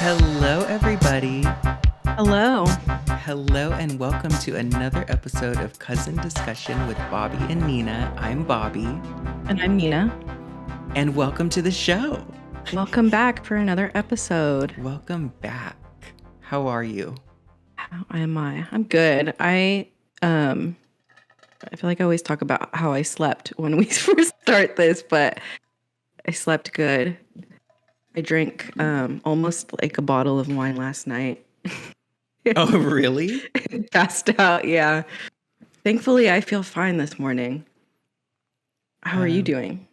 Hello, everybody. Hello. Hello, and welcome to another episode of Cousin Discussion with Bobby and Nina. I'm Bobby, And I'm Nina. and welcome to the show. Welcome back for another episode. Welcome back. How are you? How am I? I'm good. I feel like I always talk about how I slept when we first start this, but I slept good. I drank almost like a bottle of wine last night. Oh, really? Passed out, yeah. Thankfully, I feel fine this morning. How are you doing?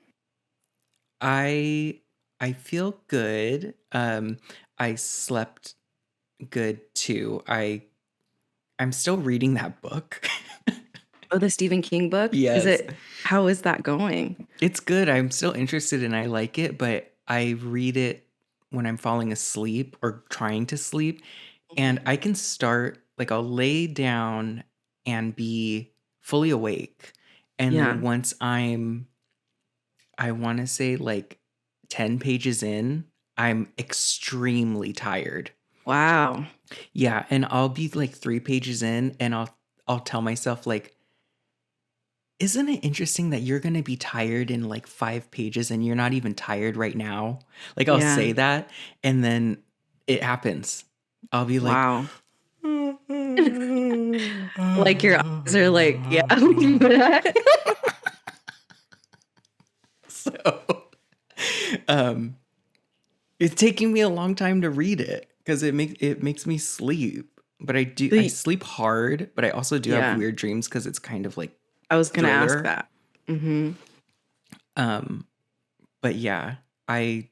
I feel good. I slept good too. I'm still reading that book. Oh, the Stephen King book? Yes. How is that going? It's good. I'm still interested and I like it, but I read it when I'm falling asleep or trying to sleep. And I can start, like, I'll lay down and be fully awake. And Yeah. then once I want to say like 10 pages in, I'm extremely tired. Wow. Yeah. And I'll be like 3 pages in and I'll tell myself, like, isn't it interesting that you're going to be tired in like 5 pages and you're not even tired right now? Like, I'll Yeah. say that and then it happens. I'll be like, Wow. Like your eyes are like, yeah. so, um, it's taking me a long time to read it because it makes me sleep. But I sleep hard, but I also do have weird dreams because it's kind of like I was gonna ask thriller. that. Mm-hmm. But yeah, I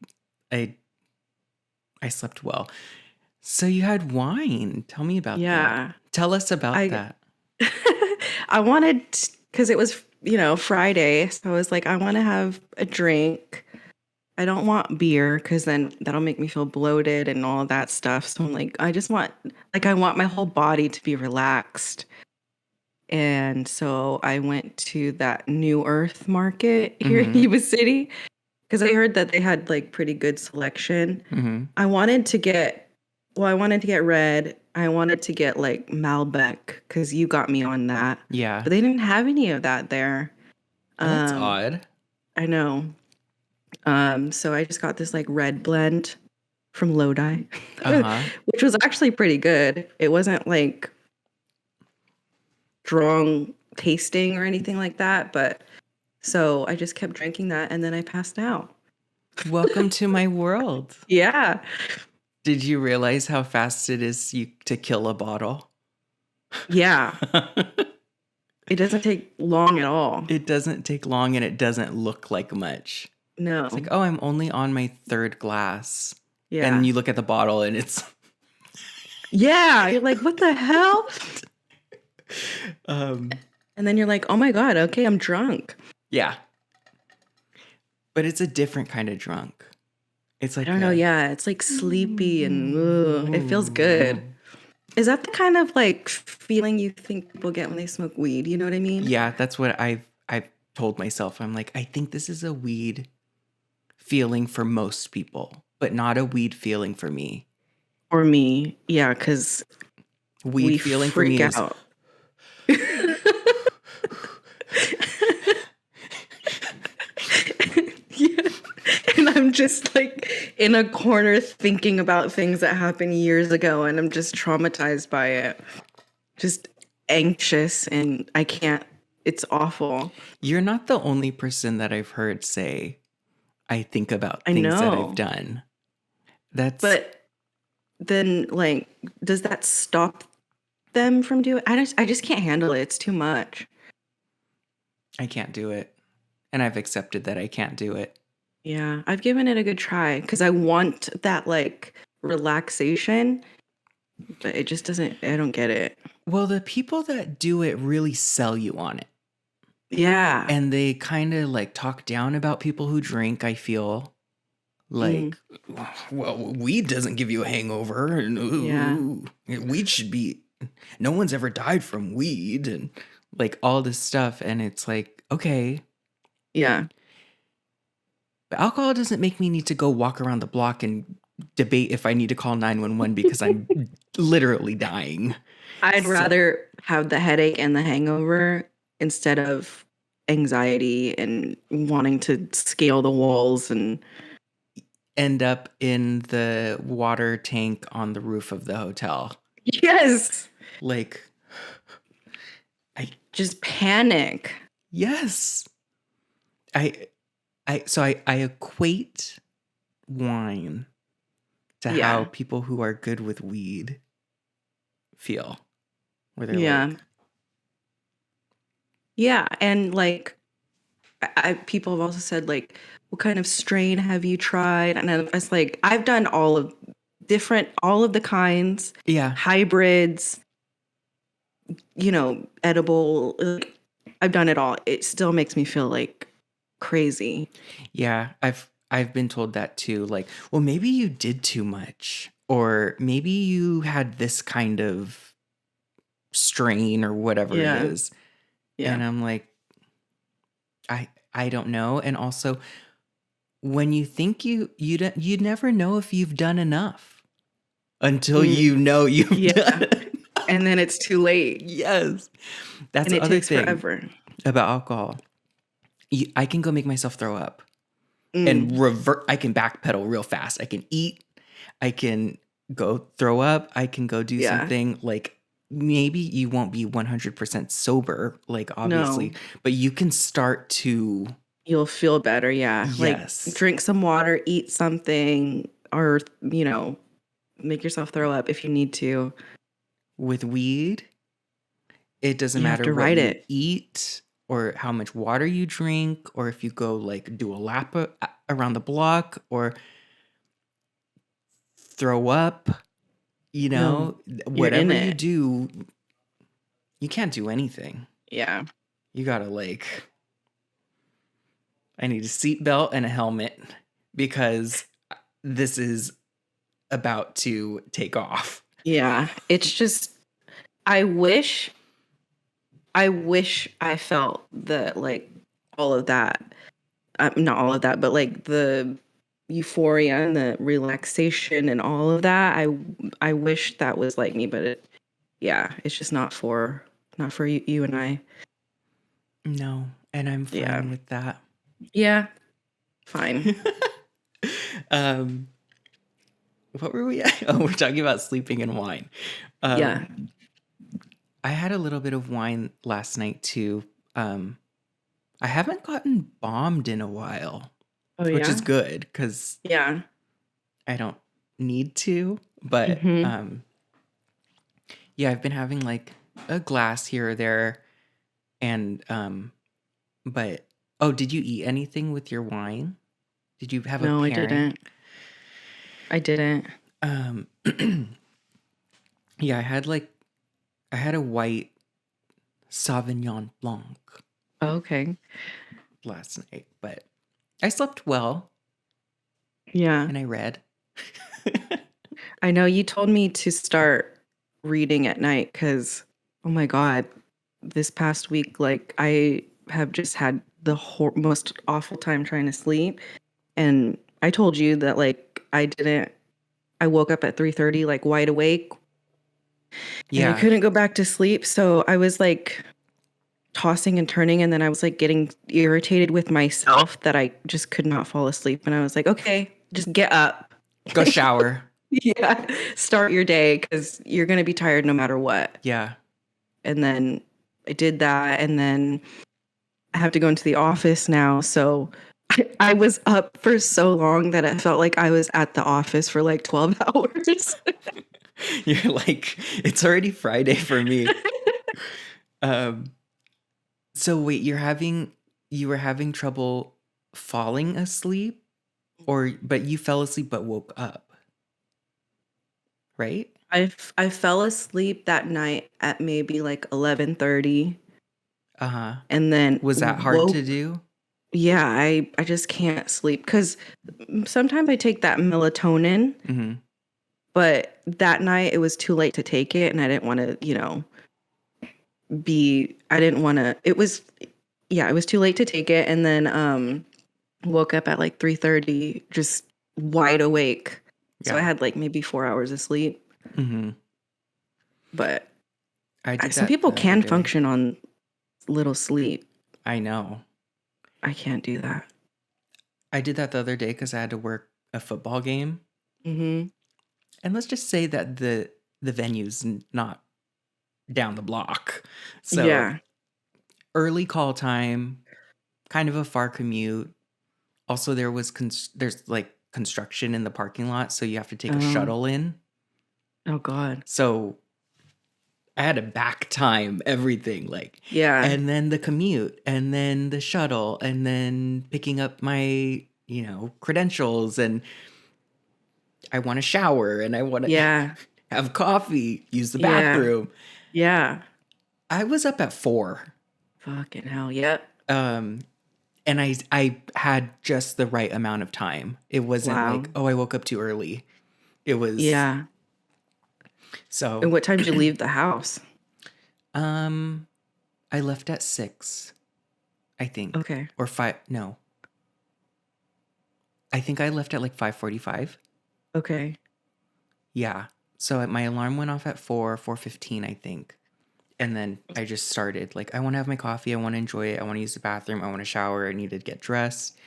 slept well. So you had wine. Tell me about that. Tell us about that. I wanted, because it was, Friday. So I was like, I want to have a drink. I don't want beer because then that'll make me feel bloated and all of that stuff. So I'm like, I want my whole body to be relaxed. And so I went to that New Earth market here in Yuba City because I heard that they had like pretty good selection. Mm-hmm. I wanted to get red. I wanted to get like Malbec because you got me on that. Yeah. But they didn't have any of that there. Oh, that's odd. I know. So I just got this like red blend from Lodi, which was actually pretty good. It wasn't like strong tasting or anything like that, but so I just kept drinking that and then I passed out. Welcome to my world. Yeah. Did you realize how fast it is to kill a bottle? Yeah. It doesn't take long at all. It doesn't take long and it doesn't look like much. No. It's like, oh, I'm only on my 3rd glass. Yeah. And you look at the bottle and it's... Yeah. You're like, what the hell? And then you're like, oh my God, okay, I'm drunk. Yeah. But it's a different kind of drunk. It's like... I don't know, yeah. It's like sleepy and it feels good. Is that the kind of like feeling you think people get when they smoke weed? You know what I mean? Yeah, that's what I've told myself. I'm like, I think this is a weed feeling for most people, but not a weed feeling for me. Or me, yeah, because weed feeling for me out. Yeah. And I'm just like in a corner thinking about things that happened years ago and I'm just traumatized by it. Just anxious and I can't, it's awful. You're not the only person that I've heard say, I think about things that I've done. But then like, does that stop them from doing it? I just can't handle it. It's too much. I can't do it. And I've accepted that I can't do it. Yeah, I've given it a good try because I want that like relaxation, but it just doesn't, I don't get it. Well, the people that do it really sell you on it. Yeah. And they kind of like talk down about people who drink, I feel. Like, well, weed doesn't give you a hangover. And weed should be, no one's ever died from weed and like all this stuff. And it's like, okay. Yeah. But alcohol doesn't make me need to go walk around the block and debate if I need to call 911 because I'm literally dying. I'd So, rather have the headache and the hangover instead of anxiety and wanting to scale the walls and end up in the water tank on the roof of the hotel. yes, Like, just panic. yes. I equate wine to how people who are good with weed feel. Where they're like, yeah, and like people have also said like, what kind of strain have you tried? And I was like, I've done all of the kinds, hybrids, edible. I've done it all. It still makes me feel like crazy. Yeah, I've been told that too. Like, well, maybe you did too much, or maybe you had this kind of strain or whatever it is. Yeah. And I'm like, I don't know. And also, when you think you never know if you've done enough until you've done it. And then it's too late. Yes. That's the other thing forever about alcohol. I can go make myself throw up and I can backpedal real fast. I can eat. I can go throw up. I can go do something like maybe you won't be 100% sober, like obviously, but you can start to. You'll feel better. Yeah. Yes. Like drink some water, eat something, or, make yourself throw up if you need to. With weed, it doesn't matter what you eat or how much water you drink, or if you go like do a lap around the block or throw up, whatever you do, you can't do anything. Yeah. You gotta I need a seatbelt and a helmet because this is about to take off. Yeah. It's just, I wish I felt all of that. Not all of that, but like the euphoria and the relaxation and all of that. I wish that was like me, but it's just not for you and I. No, and I'm fine with that. Yeah, fine. What were we at? Oh, we're talking about sleeping and wine. I had a little bit of wine last night too. I haven't gotten bombed in a while, which is good because I don't need to. But I've been having like a glass here or there, and but did you eat anything with your wine? Did you have a pairing? No, I didn't. Yeah, I had a white Sauvignon Blanc. Okay. Last night, but I slept well. Yeah. And I read. I know you told me to start reading at night because, oh my God, this past week, like I have just had the most awful time trying to sleep. And I told you that like I woke up at 3:30, like wide awake. Yeah. And I couldn't go back to sleep. So I was like tossing and turning. And then I was like getting irritated with myself that I just could not fall asleep. And I was like, okay, just get up. Go shower. Yeah. Start your day because you're going to be tired no matter what. Yeah. And then I did that. And then I have to go into the office now. So I was up for so long that I felt like I was at the office for like 12 hours. You're like, it's already Friday for me. So wait, you were having trouble falling asleep but you fell asleep but woke up, right? I fell asleep that night at maybe like 11:30. Uh-huh. And then was that hard to do? Yeah, I just can't sleep because sometimes I take that melatonin, but that night it was too late to take it, and I didn't want to, it was too late to take it, and then woke up at like 3:30, just wide awake. So I Yeah. had like maybe 4 hours of sleep. Mm-hmm. But I did some that people the other can day. function on little sleep. I know. I can't do that. I did that the other day because I had to work a football game. Mm-hmm. And let's just say that the venue's not down the block. So Yeah. early call time, kind of a far commute. Also, there's like construction in the parking lot, so you have to take a Oh. shuttle in. Oh God. So I had to back time everything, like, Yeah. and then the commute, and then the shuttle, and then picking up my, credentials, and I want to shower, and I want to Yeah. have coffee, use the Yeah. bathroom. Yeah. I was up at 4. Fucking hell. Yep. Um, and I had just the right amount of time. It wasn't Wow. like, oh, I woke up too early. It was Yeah. so And what time did you leave the house? um I left at 6, I think. Okay. Or 5, no. I think I left at like 5:45. Okay. Yeah. So my alarm went off at 4:15, I think. And then I just started like I want to have my coffee, I want to enjoy it, I want to use the bathroom, I want to shower, I need to get dressed.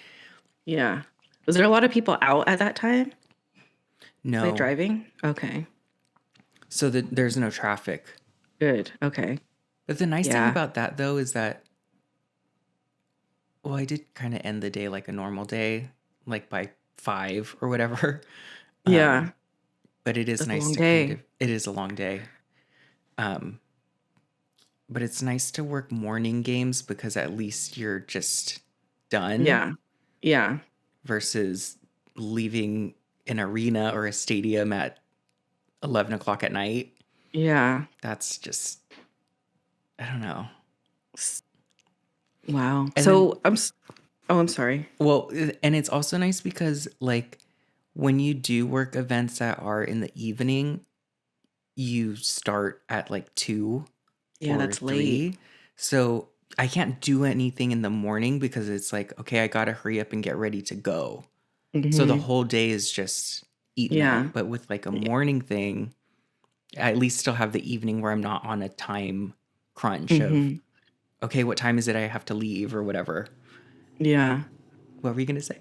Yeah. Was there a lot of people out at that time? Like No. driving? Okay. So there's no traffic. Good. Okay. But the nice thing Yeah. about that though is that well, I did kind of end the day like a normal day, like by 5 or whatever. Yeah. But it is That's a nice long to kind of day. it is a long day. Um, but it's nice to work morning games because at least you're just done Yeah. Yeah. versus leaving an arena or a stadium at 11 o'clock at night. Yeah. That's just, I don't know. S- Wow. And then, So I'm sorry. well, and it's also nice because like when you do work events that are in the evening, you start at like 2 Yeah, or that's late. 3. So I can't do anything in the morning because it's like, okay, I gotta hurry up and get ready to go. So the Hmm. whole day is just eaten Yeah. up. But with like a morning thing, I at least still have the evening where I'm not on a time crunch of, Hmm. okay, what time is it? I have to leave or whatever. Yeah. What were you gonna say?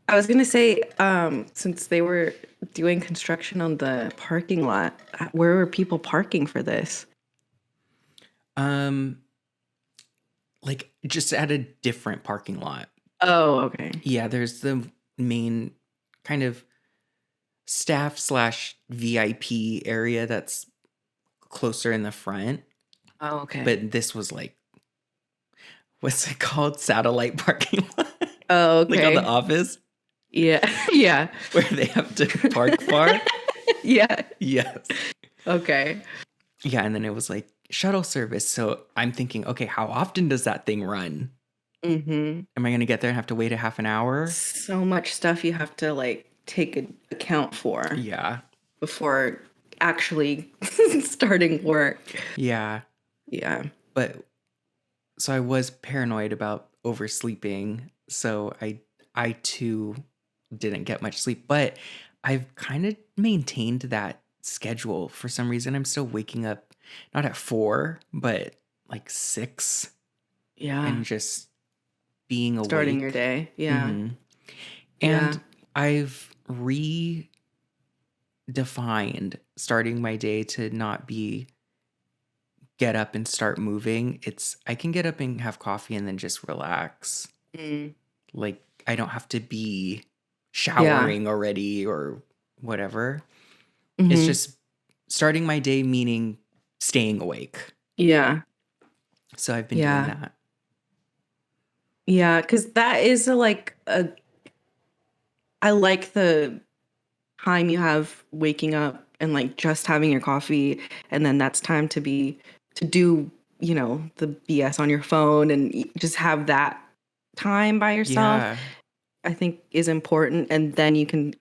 I was gonna say, since they were doing construction on the parking lot, where were people parking for this? Um, like just at a different parking lot. Oh, okay. Yeah, there's the main kind of staff slash VIP area that's closer in the front. Oh, okay. But this was like, what's it called? Satellite parking lot. Oh, Like on The okay. Office, Yeah. Yeah. where they have to park far. Yeah. Yes. Okay. Yeah, and then it was like shuttle service. So I'm thinking, okay, how often does that thing run? Hmm. Am I going to get there and have to wait a half an hour? So much stuff you have to like take account for Yeah. before actually starting work. Yeah. Yeah. But so I was paranoid about oversleeping. So I too didn't get much sleep, but I've kind of maintained that schedule. For some reason, I'm still waking up not at 4, but like 6 Yeah. and just being Starting your awake. day. Yeah. Hmm. Yeah. And I've redefined starting my day to not be get up and start moving. It's I can get up and have coffee and then just relax. Mm. Like I don't have to be Yeah. showering already or whatever. It's Hmm. just starting my day meaning staying awake. Yeah. So I've been doing Yeah. that. Yeah. Cause that is I like the time you have waking up and like just having your coffee. And then that's time to do, the BS on your phone and just have that time by yourself, Yeah. I think is important. And then you can,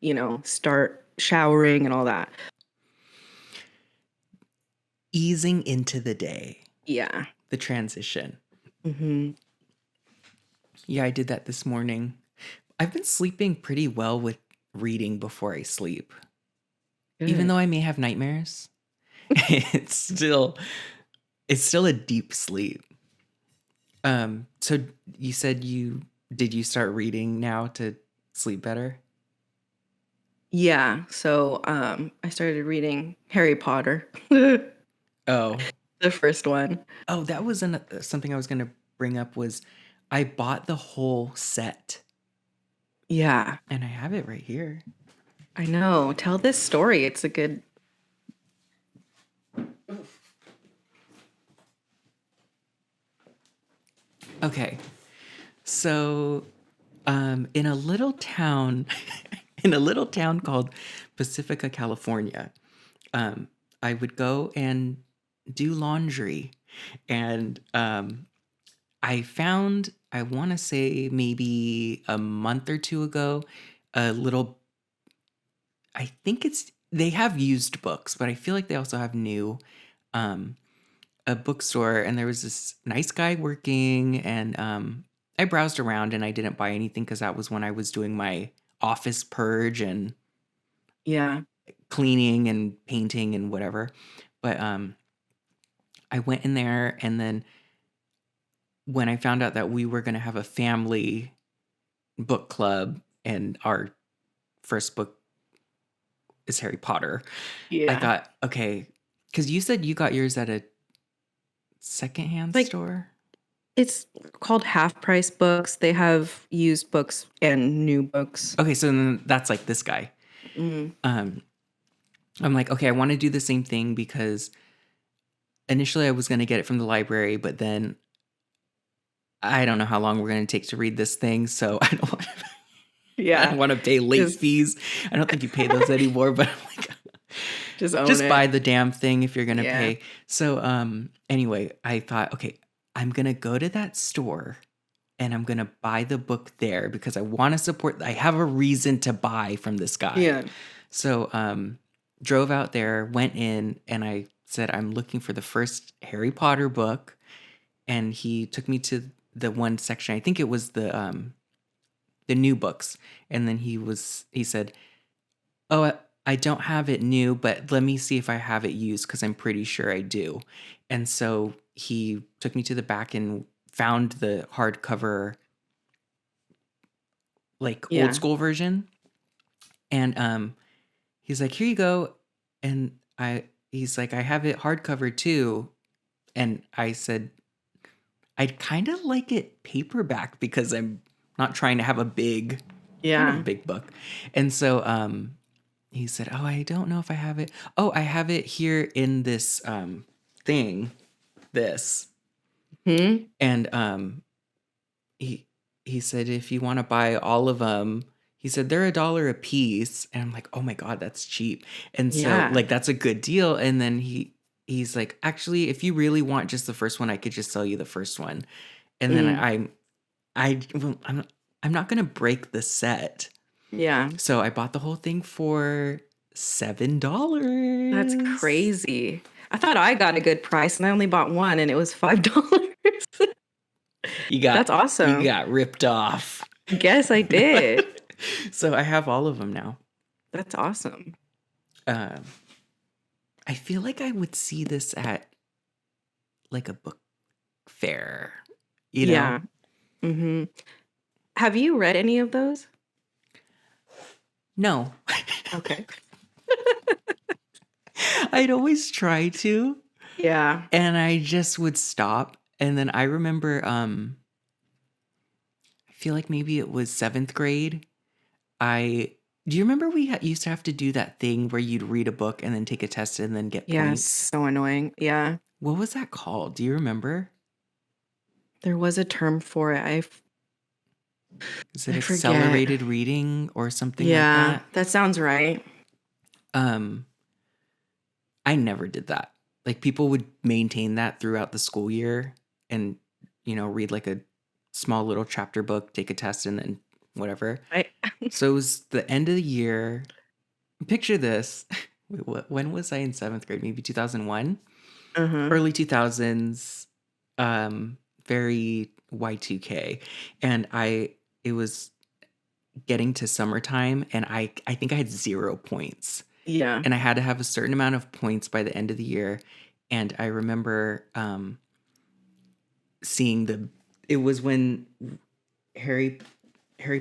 start showering and all that. Easing into the day, Yeah. the transition. Hmm. Yeah, I did that this morning. I've been sleeping pretty well with reading before I sleep. Even Good. though I may have nightmares, it's still a deep sleep. So you said you start reading now to sleep better? Yeah. So I started reading Harry Potter, the Oh. first one. Oh, that was something I was going to bring up was I bought the whole set Yeah, and I have it right here. I know. Tell this story. It's a good. Okay. So, in a little town in a little town called Pacifica, California, I would go and do laundry and I found, I want to say maybe a month or two ago, a little, I think they have used books, but I feel like they also have new, um, a bookstore. And there was this nice guy working, and I browsed around and I didn't buy anything because that was when I was doing my office purge and Yeah. cleaning and painting and whatever. But I went in there, and then when I found out that we were going to have a family book club and our first book is Harry Potter, I Yeah. thought, okay, because you said you got yours at a secondhand Like store. it's called Half Price Books. They have used books and new books. Okay, so then that's like this guy. Mm. Um, I'm like, okay, I want to do the same thing because initially I was going to get it from the library, but then I don't know how long we're going to take to read this thing, so I don't Yeah. want to pay late Just fees. I don't think you pay those anymore, but I'm like, just own just buy it. the damn thing if you're gonna Yeah. pay. So anyway, I thought, okay, I'm gonna go to that store and I'm gonna buy the book there because I want to support. I have a reason to buy from this guy. Yeah. So drove out there, went in, and I said I'm looking for the first Harry Potter book, and he took me to the one section. I think it was the new books, and then he said, "Oh, I don't have it new, but let me see if I have it used because I'm pretty sure I do." And so he took me to the back and found the hardcover, like old Yeah. school version. And he's like, "Here you go." And he's like, "I have it hardcover too." And I said, "I'd kind of like it paperback because I'm not trying to have kind of a Yeah. big book." And so he said, "Oh, I don't know if I have it. Oh, I have it here in this thing, this." Hmm. And he he said, "If you want to buy all of them," he said, "they're $1 a piece." And I'm like, "Oh my God, that's cheap." And so Yeah. like that's a good deal. And then he's like, "Actually, if you really want just the first one, I could just sell you the first one." And then Mm. well, I'm not gonna break the set. Yeah. So I bought the whole thing for That's $7. crazy. I thought I got a good price and I only bought one and it was $5. You That's got awesome. ripped off. I guess I did. So I have all of them now. That's awesome. Um, I feel like I would see this at like a book fair, you know? Yeah. Hmm. Have you read any of those? No. Okay. I'd always try to, Yeah. and I just would stop. And then I remember I feel like maybe it was 7th grade. I Do you remember we used to have to do that thing where you'd read a book and then take a test and then get Yeah. points? So annoying. Yeah. What was that called? Do you remember? There was a term for it. Is it I forget. accelerated reading or something like Yeah. that? That sounds right. Um, I never did that. Like people would maintain that throughout the school year and, read like a small little chapter book, take a test, and then whatever. I. So it was the end of the year. Picture this. Wait, when was I in 7th grade? Maybe 2001? Uh-huh. Early 2000s, very Y2K. And it was getting to summertime, and I think I had 0 points. Yeah. And I had to have a certain amount of points by the end of the year. And I remember seeing it was when Harry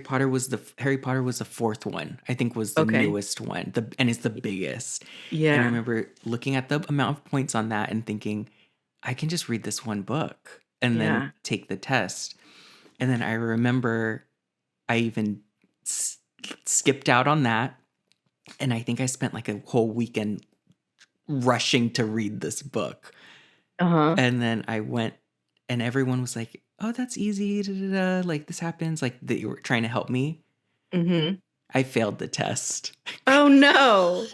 Potter was the 4th one, I think, was the Okay. newest one, and it's the biggest. And I Yeah. remember looking at the amount of points on that and thinking, I can just read this one book and Yeah. then take the test. And then I remember I even skipped out on that. And I think I spent like a whole weekend rushing to read this book. Uh-huh. And then I went, and everyone was like, oh, that's easy. Da, da, da. Like, this happens. Like, they were trying to help me. Mm-hmm. I failed the test. Oh, no.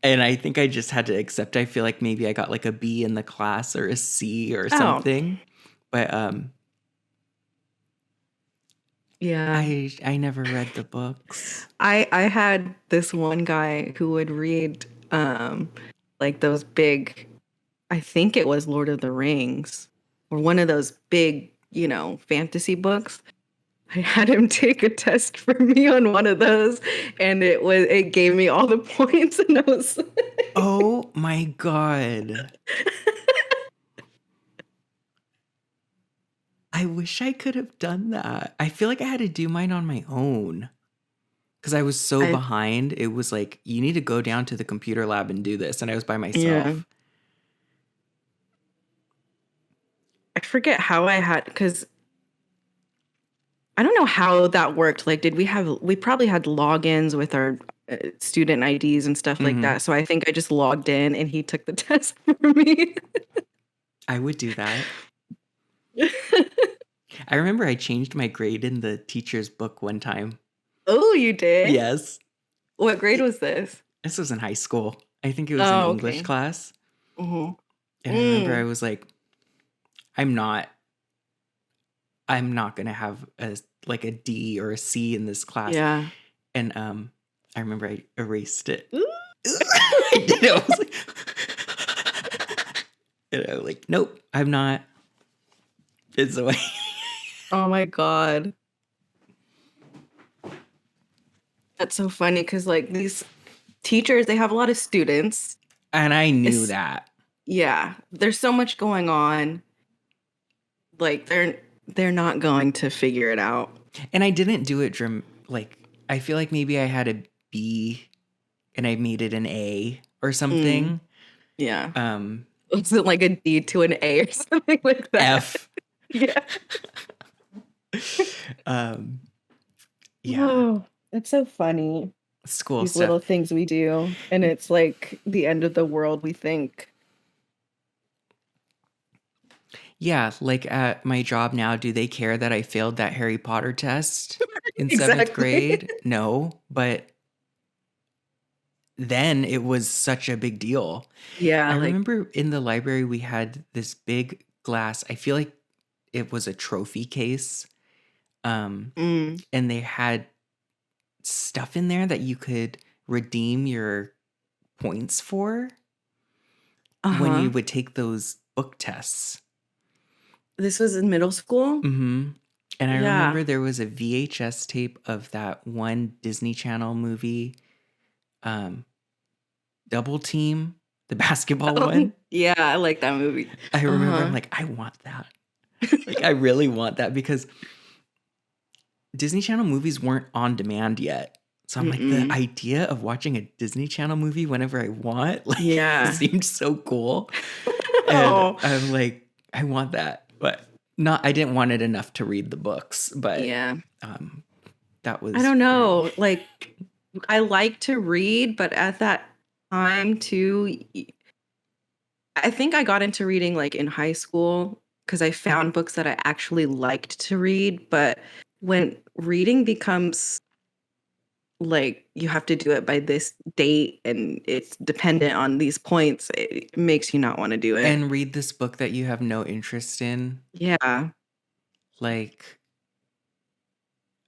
And I think I just had to accept. I feel like maybe I got like a B in the class or a C or something. But yeah. I never read the books. I had this one guy who would read like those big, I think it was Lord of the Rings, or one of those big, fantasy books. I had him take a test for me on one of those, and it gave me all the points, and I was oh my God. I wish I could have done that. I feel like I had to do mine on my own because I was so behind. It was like, you need to go down to the computer lab and do this. And I was by myself. Yeah. I forget how I had, because I don't know how that worked. Like, we probably had logins with our student IDs and stuff like that. So I think I just logged in and he took the test for me. I would do that. I remember I changed my grade in the teacher's book one time. Oh, you did? Yes. What grade was this? This was in high school. I think it was in English class. Mm-hmm. And I remember I was like, I'm not going to have a D or a C in this class. Yeah. And I remember I erased it. I did it. I was like, and I was like, nope, I'm not. It's the way. Oh my God. That's so funny because like these teachers, they have a lot of students. And I knew that. Yeah. There's so much going on. Like they're not going to figure it out. And I didn't do it I feel like maybe I had a B and I made it an A or something. Yeah. Was it like a D to an A or something like that? F. Yeah. Yeah. Oh, that's so funny. School These stuff. little things we do, and it's like the end of the world, we think. Yeah, like at my job now, do they care that I failed that Harry Potter test in 7th grade? No, but then it was such a big deal. Yeah. I remember in the library we had this big glass, I feel like it was a trophy case. And they had stuff in there that you could redeem your points for when you would take those book tests. This was in middle school? Mm-hmm. And I remember there was a VHS tape of that one Disney Channel movie, Double Team, the basketball one. Yeah, I like that movie. I remember I'm like, I want that. Like, I really want that because Disney Channel movies weren't on demand yet. So I'm like, the idea of watching a Disney Channel movie whenever I want, it seemed so cool. And I'm like, I want that. But I didn't want it enough to read the books. But that was, I don't know. Like, I like to read, but at that time too, I think I got into reading like in high school because I found books that I actually liked to read. But when reading becomes like you have to do it by this date and it's dependent on these points, it makes you not want to do it. And read this book that you have no interest in. Yeah. Like,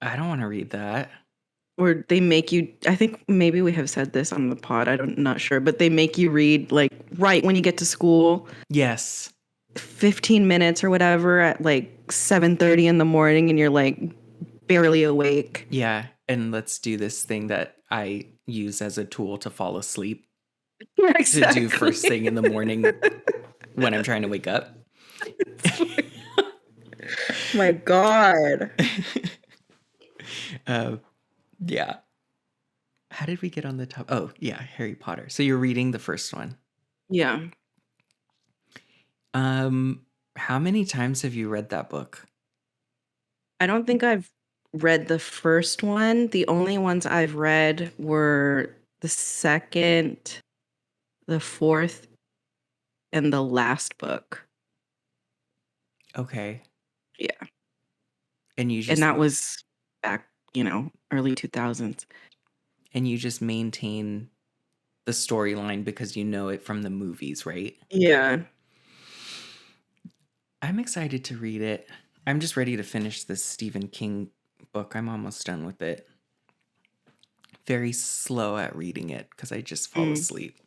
I don't want to read that. Or they make you, I think maybe we have said this on the pod, I'm not sure, but they make you read like right when you get to school. Yes. 15 minutes or whatever at like 7:30 in the morning, and you're like, barely awake. Yeah, and let's do this thing that I use as a tool to fall asleep, Yeah, to do first exactly. thing in the morning when I'm trying to wake up. My God. Yeah. How did we get on the top? Oh, yeah, Harry Potter. So you're reading the first one. Yeah. How many times have you read that book? I don't think I've read the first one. The only ones I've read were the second, the fourth, and the last book. Okay. Yeah. And you And just that was back, early 2000s. and you just maintain the storyline because you know it from the movies, right? Yeah. I'm excited to read it. I'm just ready to finish this Stephen King book. I'm almost done with it. Very slow at reading it because I just fall asleep.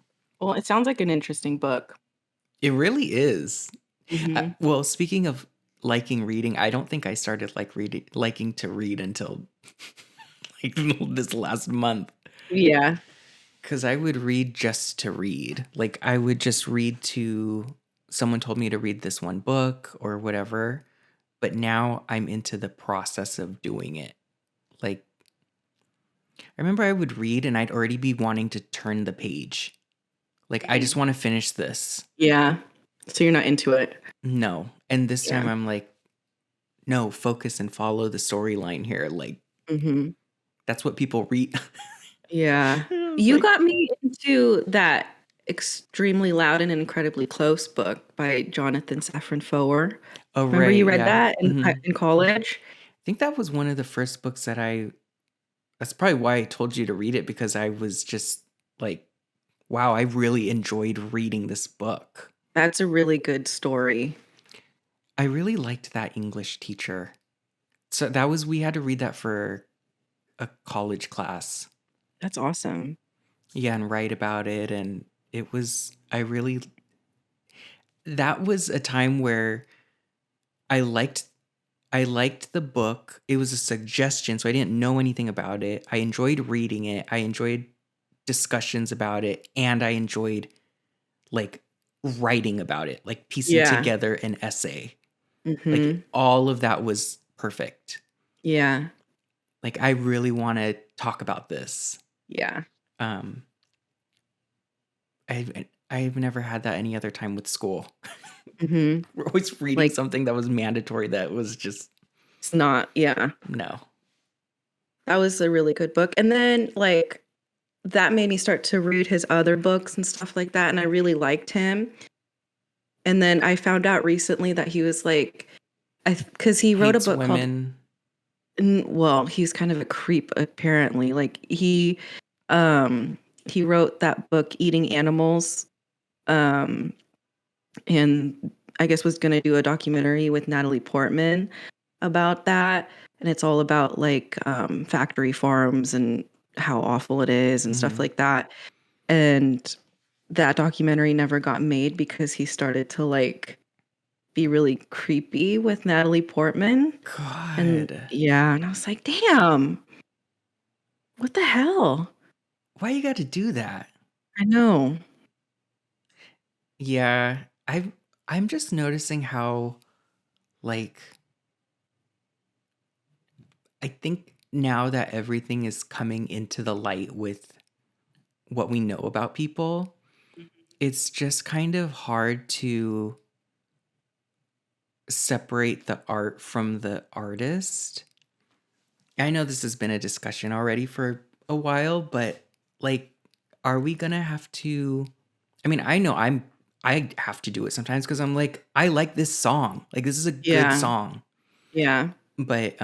Well, it sounds like an interesting book. It really is. Mm-hmm. Well, speaking of liking reading, I don't think I started liking to read until like this last month. Yeah. Because I would read just to read. Like, I would just read to someone told me to read this one book or whatever. But now I'm into the process of doing it. Like, I remember I would read and I'd already be wanting to turn the page. Like, I just want to finish this. Yeah. So you're not into it. No. And this time Yeah. I'm like, no, focus and follow the storyline here. Like, Mm-hmm. that's what people read. Yeah. I was You like, got me into that Extremely Loud and Incredibly Close book by Jonathan Safran Foer. oh, Remember you right. read Yeah. that in college? I think that was one of the first books that that's probably why I told you to read it, because I was just like, wow, I really enjoyed reading this book. That's a really good story. I really liked that English teacher. So we had to read that for a college class. That's awesome. Yeah, and write about it. And that was a time where I liked the book. It was a suggestion, so I didn't know anything about it. I enjoyed reading it. I enjoyed discussions about it, and I enjoyed like writing about it, like piecing Yeah. together an essay. Mm-hmm. Like all of that was perfect. Yeah. Like I really want to talk about this. Yeah. Um I've never had that any other time with school. Mm-hmm. We're always reading Like something that was mandatory that was just it's not, yeah. no. That was a really good book. And then like that made me start to read his other books and stuff like that. And I really liked him. And then I found out recently that he was like, because he wrote Hates a book women. called, well, he's kind of a creep apparently. Like he wrote that book, Eating Animals, and I guess was going to do a documentary with Natalie Portman about that. And it's all about like factory farms and how awful it is and stuff like that. And that documentary never got made because he started to like be really creepy with Natalie Portman. God. And yeah, and I was like, damn, what the hell? Why you got to do that? I know. Yeah, I'm just noticing how like I think now that everything is coming into the light with what we know about people, it's just kind of hard to separate the art from the artist. I know this has been a discussion already for a while, but like, are we gonna have to? I mean, I know I have to do it sometimes because I'm like, I like this song. Like, this is a good song. Yeah. But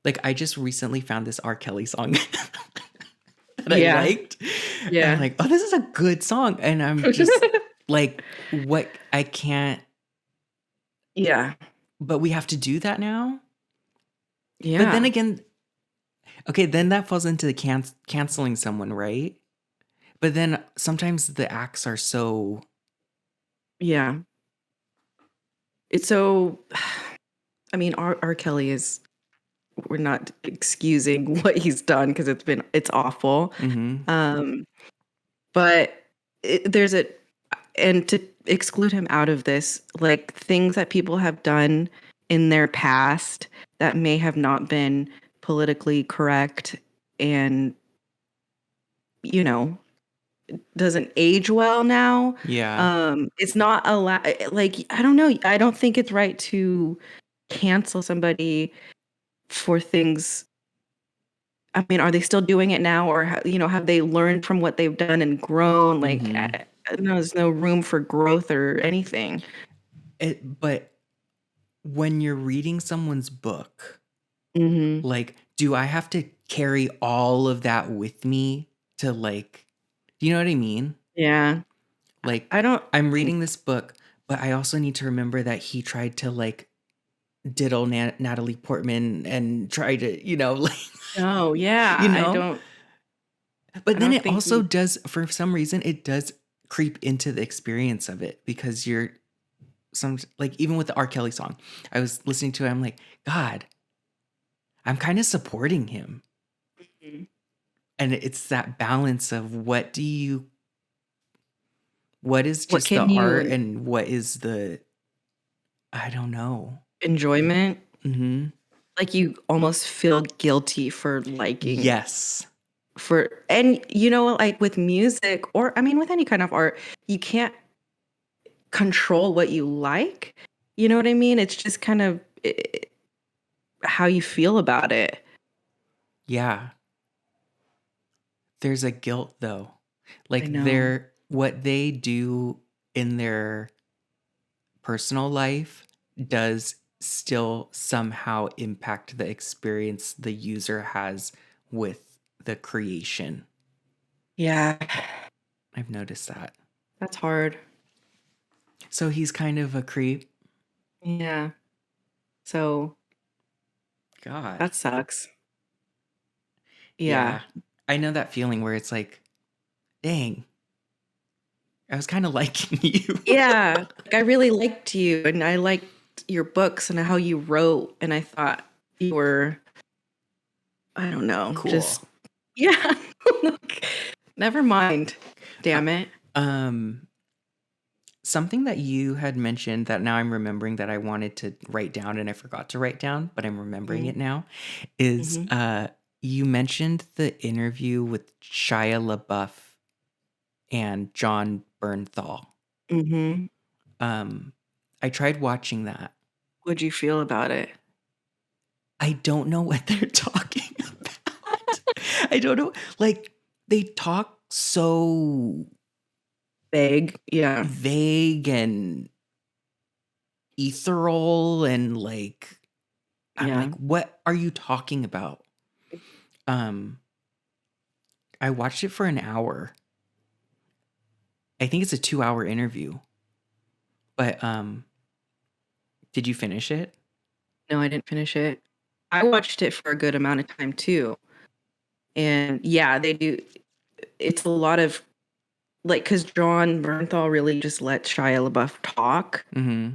like I just recently found this R. Kelly song that I liked. Yeah. And I'm like, oh, this is a good song. And I'm just like, what? I can't. Yeah. But we have to do that now. Yeah. But then again, okay, then that falls into the canceling someone, right? But then sometimes the acts are so. Yeah. It's so I mean, R. Kelly is, we're not excusing what he's done because it's awful. Mm-hmm. Um, but there's a, and to exclude him out of this, like things that people have done in their past that may have not been politically correct and, you know, doesn't age well now. Yeah. It's not like, I don't know. I don't think it's right to cancel somebody for things. I mean, are they still doing it now, or have they learned from what they've done and grown? Like, Mm-hmm. no, there's no room for growth or anything. But when you're reading someone's book, Hmm. like, do I have to carry all of that with me to like, do you know what I mean? Yeah, Like, I don't I'm think. reading this book, but I also need to remember that he tried to like diddle Natalie Portman and try to, like, Oh, yeah, you I know? don't. But I then don't it think also he. does, for some reason, it does creep into the experience of it because you're like, even with the R. Kelly song, I was listening to it, I'm like, God, I'm kind of supporting him. Mhm. And it's that balance of what is What just the can art you and what is I don't know. enjoyment? Hmm. Like you almost feel guilty for liking Yes. and like with music, or I mean with any kind of art, you can't control what you like. You know what I mean? It's just kind of how you feel about it. Yeah. There's a guilt though. I Like know. what they do in their personal life does still somehow impact the experience the user has with the creation. Yeah, I've noticed that. that's hard. So he's kind of a creep. Yeah. So God. that sucks. Yeah. Yeah. I know that feeling where it's like, dang, I was kind of liking you. Yeah. Like I really liked you and I liked your books and how you wrote, and I thought you were, I don't know, Cool. just yeah. Never mind. Uh, Damn it. um, Something that you had mentioned that now I'm remembering that I wanted to write down and I forgot to write down, but I'm remembering it now is Mm-hmm. you mentioned the interview with Shia LaBeouf and John Bernthal. Mm-hmm. Um, I tried watching that. What'd you feel about it? I don't know what they're talking about. I don't know. Like, they talk so Vague. Yeah. vague and ethereal and like, I'm Yeah. like, what are you talking about? Um, I watched it for an hour. I think it's a 2-hour interview. But did you finish it? No, I didn't finish it. I watched it for a good amount of time too. And yeah, they do. It's a lot of like, because John Bernthal really just let Shia LaBeouf talk. Mm-hmm.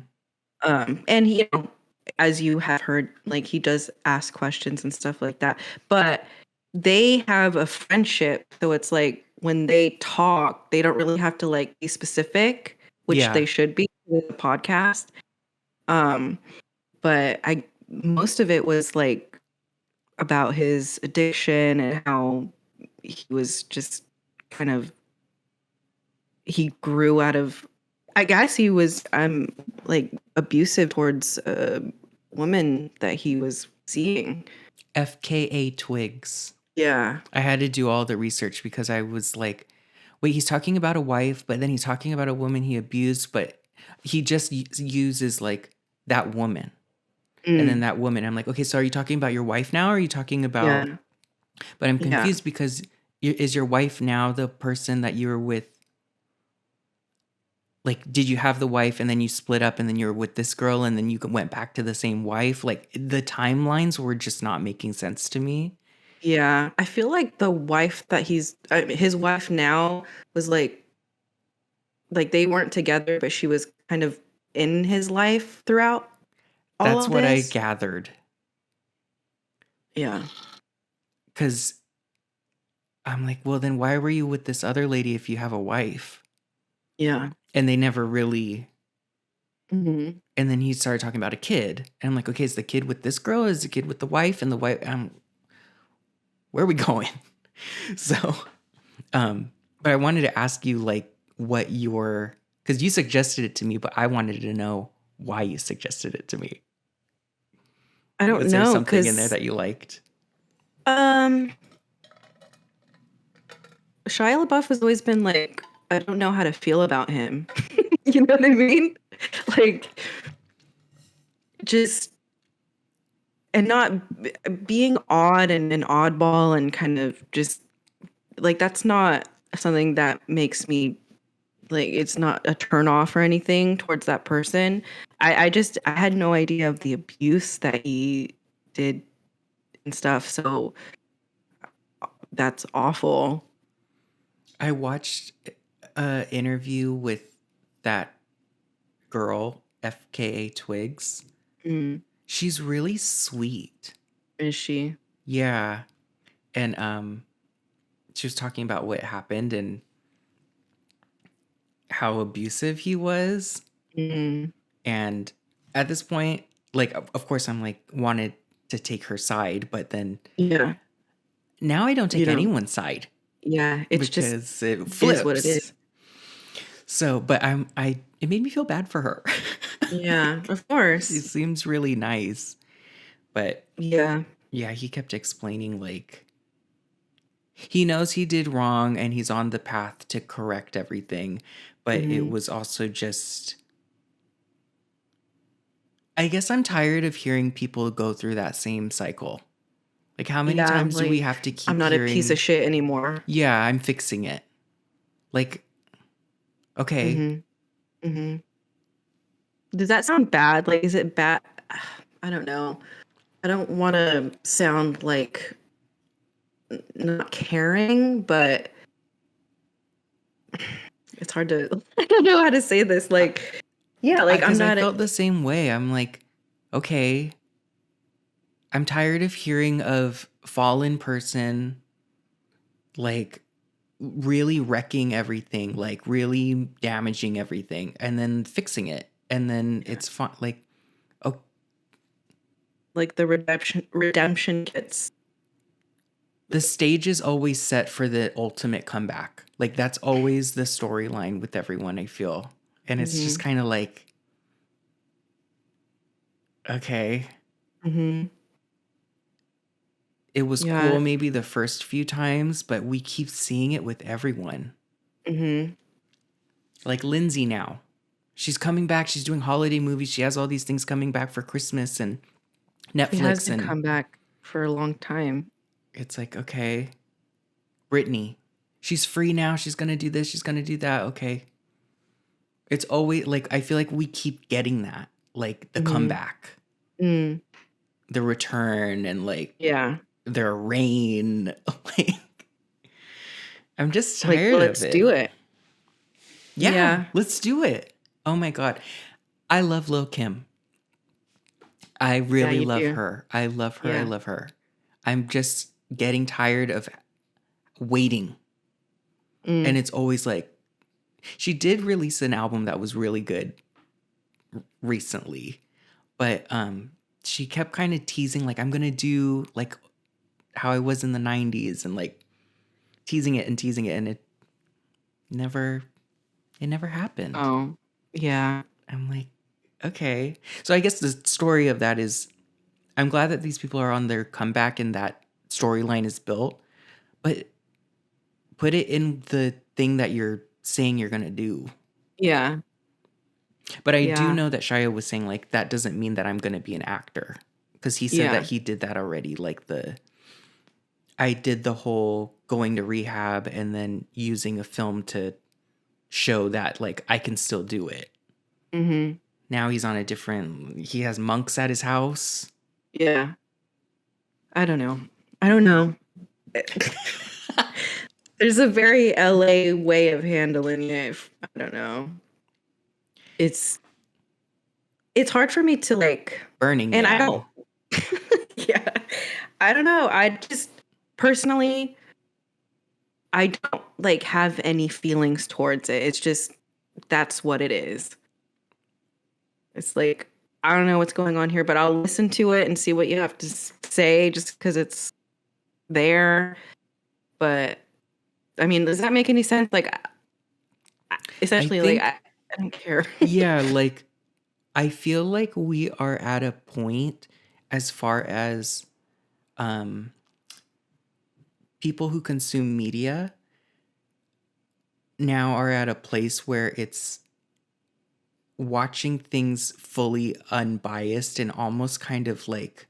And he, as you have heard, like he does ask questions and stuff like that. But they have a friendship, so it's like when they talk, they don't really have to like be specific, which Yeah. they should be with the podcast. Um, but I most of it was like about his addiction and how he was just kind of he grew out of, I guess he was like abusive towards a woman that he was seeing. FKA Twigs. Yeah. I had to do all the research because I was like, wait, he's talking about a wife, but then he's talking about a woman he abused, but he just uses like that woman. And then Mm, that woman, I'm like, okay, so are you talking about your wife now? Or are you talking about, yeah. but I'm Yeah. confused because is your wife now the person that you were with? Like, did you have the wife and then you split up and then you were with this girl and then you went back to the same wife? Like, the timelines were just not making sense to me. Yeah. I feel like the wife that his wife now was like they weren't together, but she was kind of in his life throughout. all That's of what I this. gathered. Yeah. Because I'm like, well, then why were you with this other lady if you have a wife? Yeah. And they never really. Hmm. And then he started talking about a kid. And I'm like, okay, is the kid with this girl? Is the kid with the wife? And the wife, where are we going? So, but I wanted to ask you, like, what because you suggested it to me, but I wanted to know why you suggested it to me. I don't Was there know, something in there because that you liked? um, Shia LaBeouf has always been like, I don't know how to feel about him. You know what I mean? Like, just and not being odd and an oddball and kind of just like that's not something that makes me like it's not a turn off or anything towards that person. I had no idea of the abuse that he did and stuff. So that's awful. I watched an interview with that girl, FKA Twigs. Mm, She's really sweet. is she? Yeah. And she was talking about what happened and how abusive he was. Mm, And at this point, like, of course, I'm like, wanted to take her side, but then yeah. now I don't You take don't. anyone's side Yeah. It's just because it is what it flips. is. So, but it made me feel bad for her. Yeah. Of She course. seems really nice. But Yeah. yeah, he kept explaining, like, he knows he did wrong and he's on the path to correct everything. But it Hmm. was also just, I guess I'm tired of hearing people go through that same cycle. Like, how many Yeah. times do we have Like to I'm keep not a piece of hearing, shit anymore. yeah, I'm fixing it? Like, okay, Hmm. Hmm. Does that sound bad? Like, is it bad? I don't know. I don't want to sound like not caring, but it's hard to, I don't know how to say this. Like, yeah, like I'm because I not, felt the same way. I'm like, okay, I'm tired of hearing of fallen person, like, really wrecking everything, like, really damaging everything, and then fixing it. And then it's fine. Like, oh, like the redemption kits. the stage is always set for the ultimate comeback. Like, that's always the storyline with everyone, I feel. And it's just Hmm. kind of like, okay, Hmm. it was Yeah. cool maybe the first few times, but we keep seeing it with everyone. Hmm. Like Lindsay now. She's coming back. She's doing holiday movies. She has all these things coming back for Christmas and She Netflix. hasn't And come back for a long time. it's like, okay, Brittany, she's free now. She's going to do this. She's going to do that. Okay. It's always like, I feel like we keep getting that, like the Hmm. comeback, Mm. the return, and like Yeah. their reign. Like, I'm just Like, tired of let's it. do it. Yeah, Yeah. let's do it. Oh my God. I love Lil Kim. I Yeah, really you love do. her. I love her. I Yeah. love her. I'm just getting tired of waiting. And Mm. it's always like, she did release an album that was really good recently, but she kept kind of teasing, like, I'm going to do like how I was in the 90s and like teasing it and teasing it. And never, it never happened. Oh, yeah. I'm like, okay. So I guess the story of that is, I'm glad that these people are on their comeback and that storyline is built, but put it in the thing that you're saying you're going to do. Yeah. But I do Yeah. know that Shia was saying, like, that doesn't mean that I'm going to be an actor. Because he said that Yeah. he did that already. Like, I did the whole going to rehab and then using a film to show that, like, I can still do it. Hmm. Now he has monks at his house. Yeah. I don't know. I don't know. There's a very LA way of handling it. I don't know. It's it's hard for me to like, Burning and I Man. don't, yeah, I don't know. I just personally, I don't like have any feelings towards it. It's just, that's what it is. It's like, I don't know what's going on here, but I'll listen to it and see what you have to say just because it's there. But I mean, does that make any sense? Like, essentially, like, think, I don't care. yeah, like, I feel like we are at a point as far as um, people who consume media now are at a place where it's watching things fully unbiased and almost kind of like,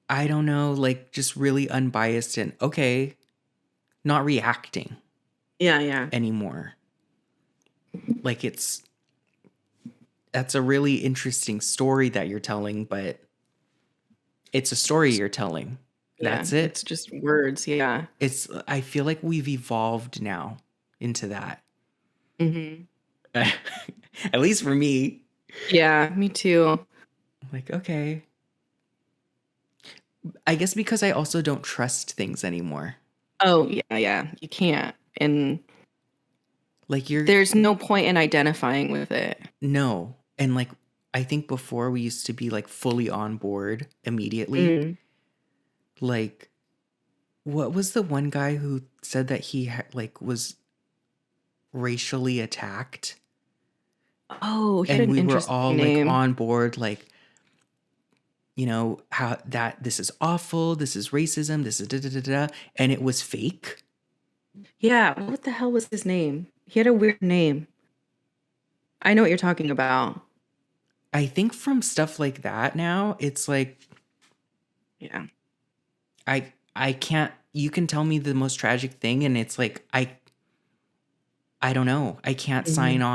I don't know, like just really unbiased and okay, not reacting Yeah. anymore. Like that's a really interesting story that you're telling, but it's a story you're telling. That's Yeah. it. It's just words. Yeah. I feel like we've evolved now into that. Mm-hmm. At least for me. Yeah, me too. Like, okay. I guess because I also don't trust things anymore. Oh, yeah. You can't. And Like there's no point in identifying with it. no. And like I think before we used to be like fully on board immediately. Mm. Like what was the one guy who said that he like was racially attacked? Oh, he had And an we were interesting all like name. on board, like, you know, how that this is awful, this is racism, this is da da da da, and it was fake. Yeah, what the hell was his name? He had a weird name. I know what you're talking about. I think from stuff like that now, it's like Yeah. I can't, you can tell me the most tragic thing and it's like I don't know. I can't sign Mhm.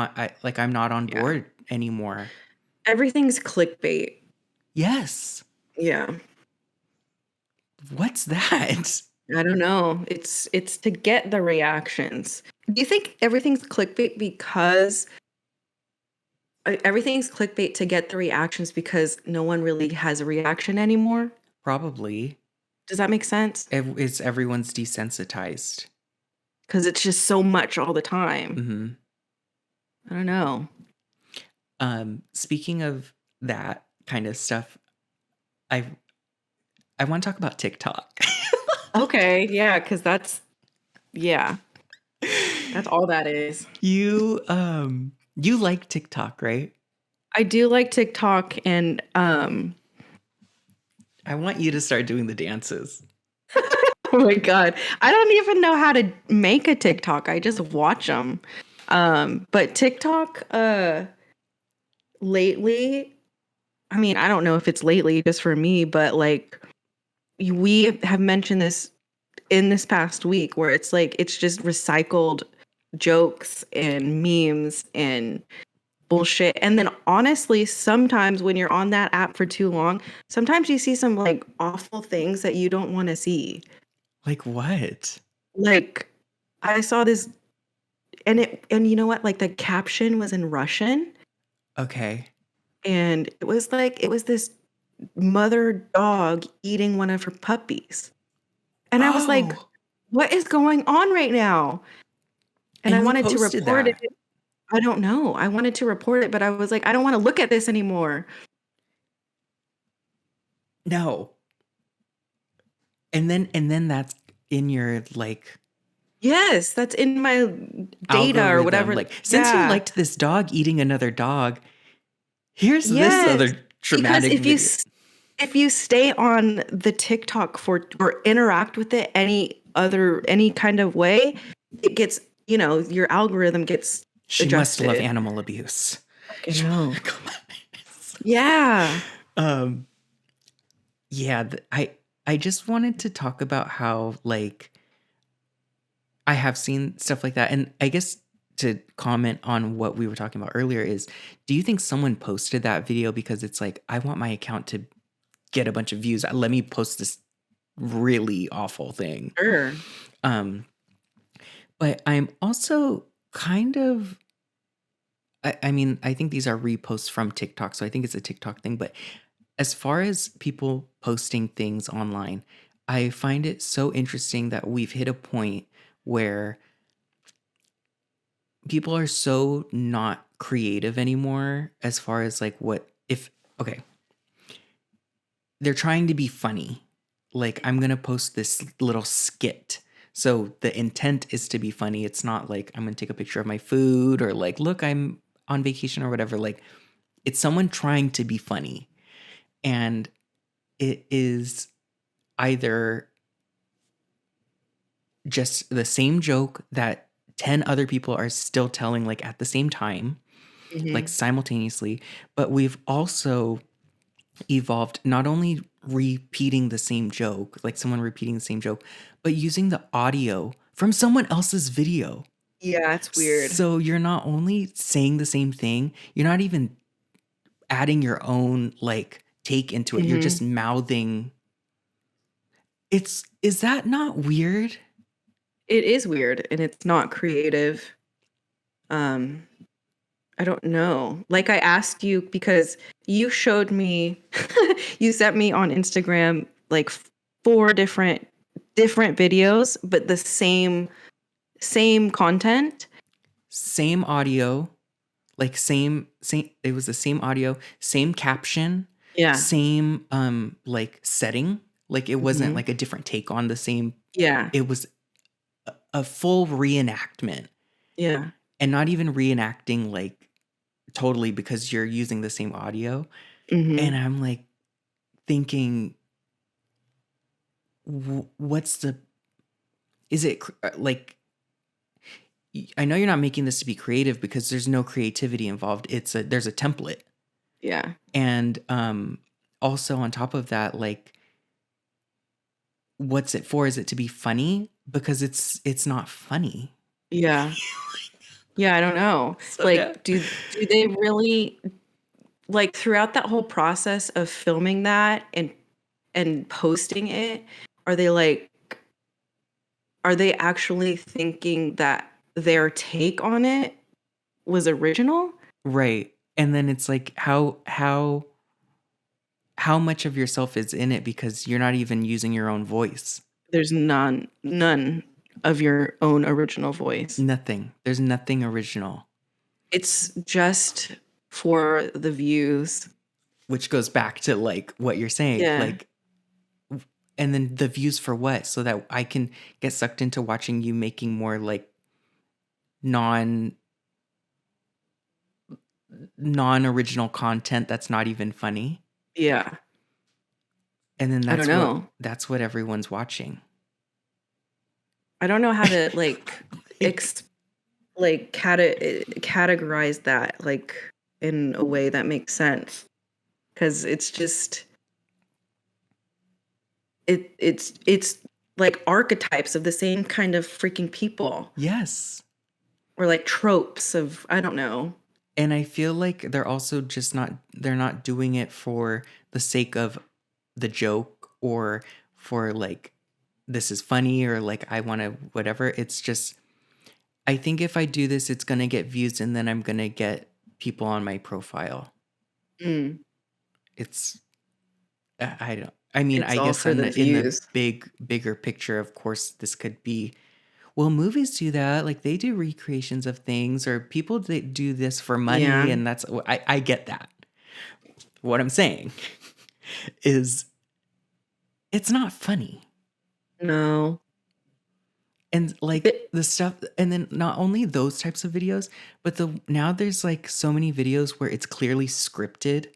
on. I'm not on Yeah. board anymore. Everything's clickbait. Yes. Yeah. What's that? I don't know. It's to get the reactions. Do you think everything's clickbait because everything's clickbait to get the reactions because no one really has a reaction anymore? Probably. Does that make sense? It's everyone's desensitized. Because it's just so much all the time. Mm-hmm. I don't know. Speaking of that kind of stuff, I want to talk about TikTok. Okay, yeah, because that's all that is. You like TikTok, right? I do like TikTok and I want you to start doing the dances. oh my God. I don't even know how to make a TikTok. I just watch them. But TikTok lately, I mean, I don't know if it's lately just for me, but like we have mentioned this in this past week where it's like it's just recycled jokes and memes and bullshit. And then honestly, sometimes when you're on that app for too long, sometimes you see some like awful things that you don't want to see. Like what? Like I saw this and you know what? Like the caption was in Russian Okay. and it was like it was this mother dog eating one of her puppies. And I was like, Oh, what is going on right now? And I and who wanted to posted report it. that? I don't know. I wanted to report it, but I was like, I don't want to look at this anymore. No. And then that's in your like Yes, that's in my data or algorithm. whatever. Like since you Yeah. liked this dog eating another dog, here's this Yes. other Because traumatic video. if you stay on the TikTok for or interact with it any kind of way, it gets, your algorithm gets She adjusted. must love animal abuse. I know. Come on. Yeah. Yeah, I just wanted to talk about how like I have seen stuff like that, and I guess to comment on what we were talking about earlier is, do you think someone posted that video because it's like I want my account to get a bunch of views? Let me post this really awful thing. Sure. But I'm also kind of I mean, I think these are reposts from TikTok, so I think it's a TikTok thing. But as far as people posting things online, I find it so interesting that we've hit a point where people are so not creative anymore as far as like what if okay, they're trying to be funny. Like, I'm going to post this little skit. So the intent is to be funny. It's not like I'm going to take a picture of my food or like, look, I'm on vacation or whatever. Like, it's someone trying to be funny. And it is either just the same joke that 10 other people are still telling, like at the same time, like Mhm. simultaneously. But we've also evolved not only repeating the same joke, like someone repeating the same joke, but using the audio from someone else's video. Yeah, it's weird. So you're not only saying the same thing, you're not even adding your own like take into it. You're just Mhm. mouthing. Is that not weird? It is weird and it's not creative. Um, I don't know. Like I asked you because you showed me you sent me on Instagram like 4 different videos, but the same content. Same audio, like same it was the same audio, same caption, Yeah. same like setting. Like it wasn't Mhm. like a different take on the same. Yeah. It was a full reenactment, Yeah. and not even reenacting like totally because you're using the same audio. And Mhm. I'm like thinking, what's the, is it like, I know you're not making this to be creative because there's no creativity involved. There's a template. Yeah. And also on top of that, like, what's it for? Is it to be funny? Because it's not funny. Yeah. Yeah, I don't know. So yeah. Like, do they really like throughout that whole process of filming that and posting it, are they like are they actually thinking that their take on it was original? Right. And then it's like how much of yourself is in it because you're not even using your own voice. There's none of your own original voice. Nothing. There's nothing original. It's just for the views. Which goes back to like what you're saying. Yeah. Like, and then the views for what? So that I can get sucked into watching you making more like non non-original content that's not even funny. Yeah. And then I don't know. that's what everyone's watching. I don't know how to like Like, categorize that like in a way that makes sense because it's just it's like archetypes of the same kind of freaking people yes. or like tropes of I don't know. And I feel like they're not doing it for the sake of the joke or for like this is funny or like I want to whatever. It's just I think if I do this it's going to get views and then I'm going to get people on my profile. Mm, It's I don't I mean, it's I all guess for the in the views. bigger picture, of course, this could be. Well, movies do that. Like they do recreations of things, or people that do this for money, Yeah. and I get that. What I'm saying is, it's not funny, No. and like But, the stuff, and then not only those types of videos, but now there's like so many videos where it's clearly scripted,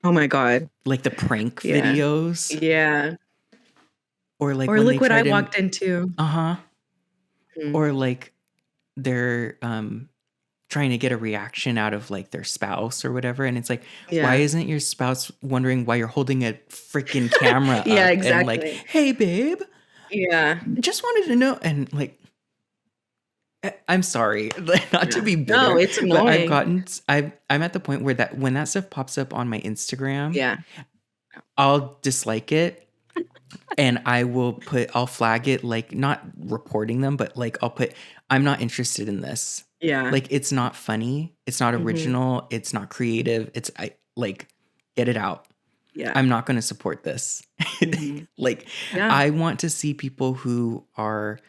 oh my God. like the prank Yeah. videos, Yeah. or like Or when they look what try I to, walked into. uh-huh, Mm, or like they're trying to get a reaction out of like their spouse or whatever, and it's like, why yeah. isn't your spouse wondering why you're holding a freaking camera Yeah, up and like, exactly. hey babe, Yeah. just wanted to know, and like, I'm sorry, like, not to Yeah. be No, bitter, it's but annoying. I'm at the point where that when that stuff pops up on my Instagram, Yeah. I'll dislike it, and I'll flag it, like not reporting them, but like I'll put, I'm not interested in this. Yeah. Like, it's not funny. It's not Mhm. original. It's not creative. Like, get it out. Yeah. I'm not going to support this. Mhm. Like, Yeah. I want to see people who are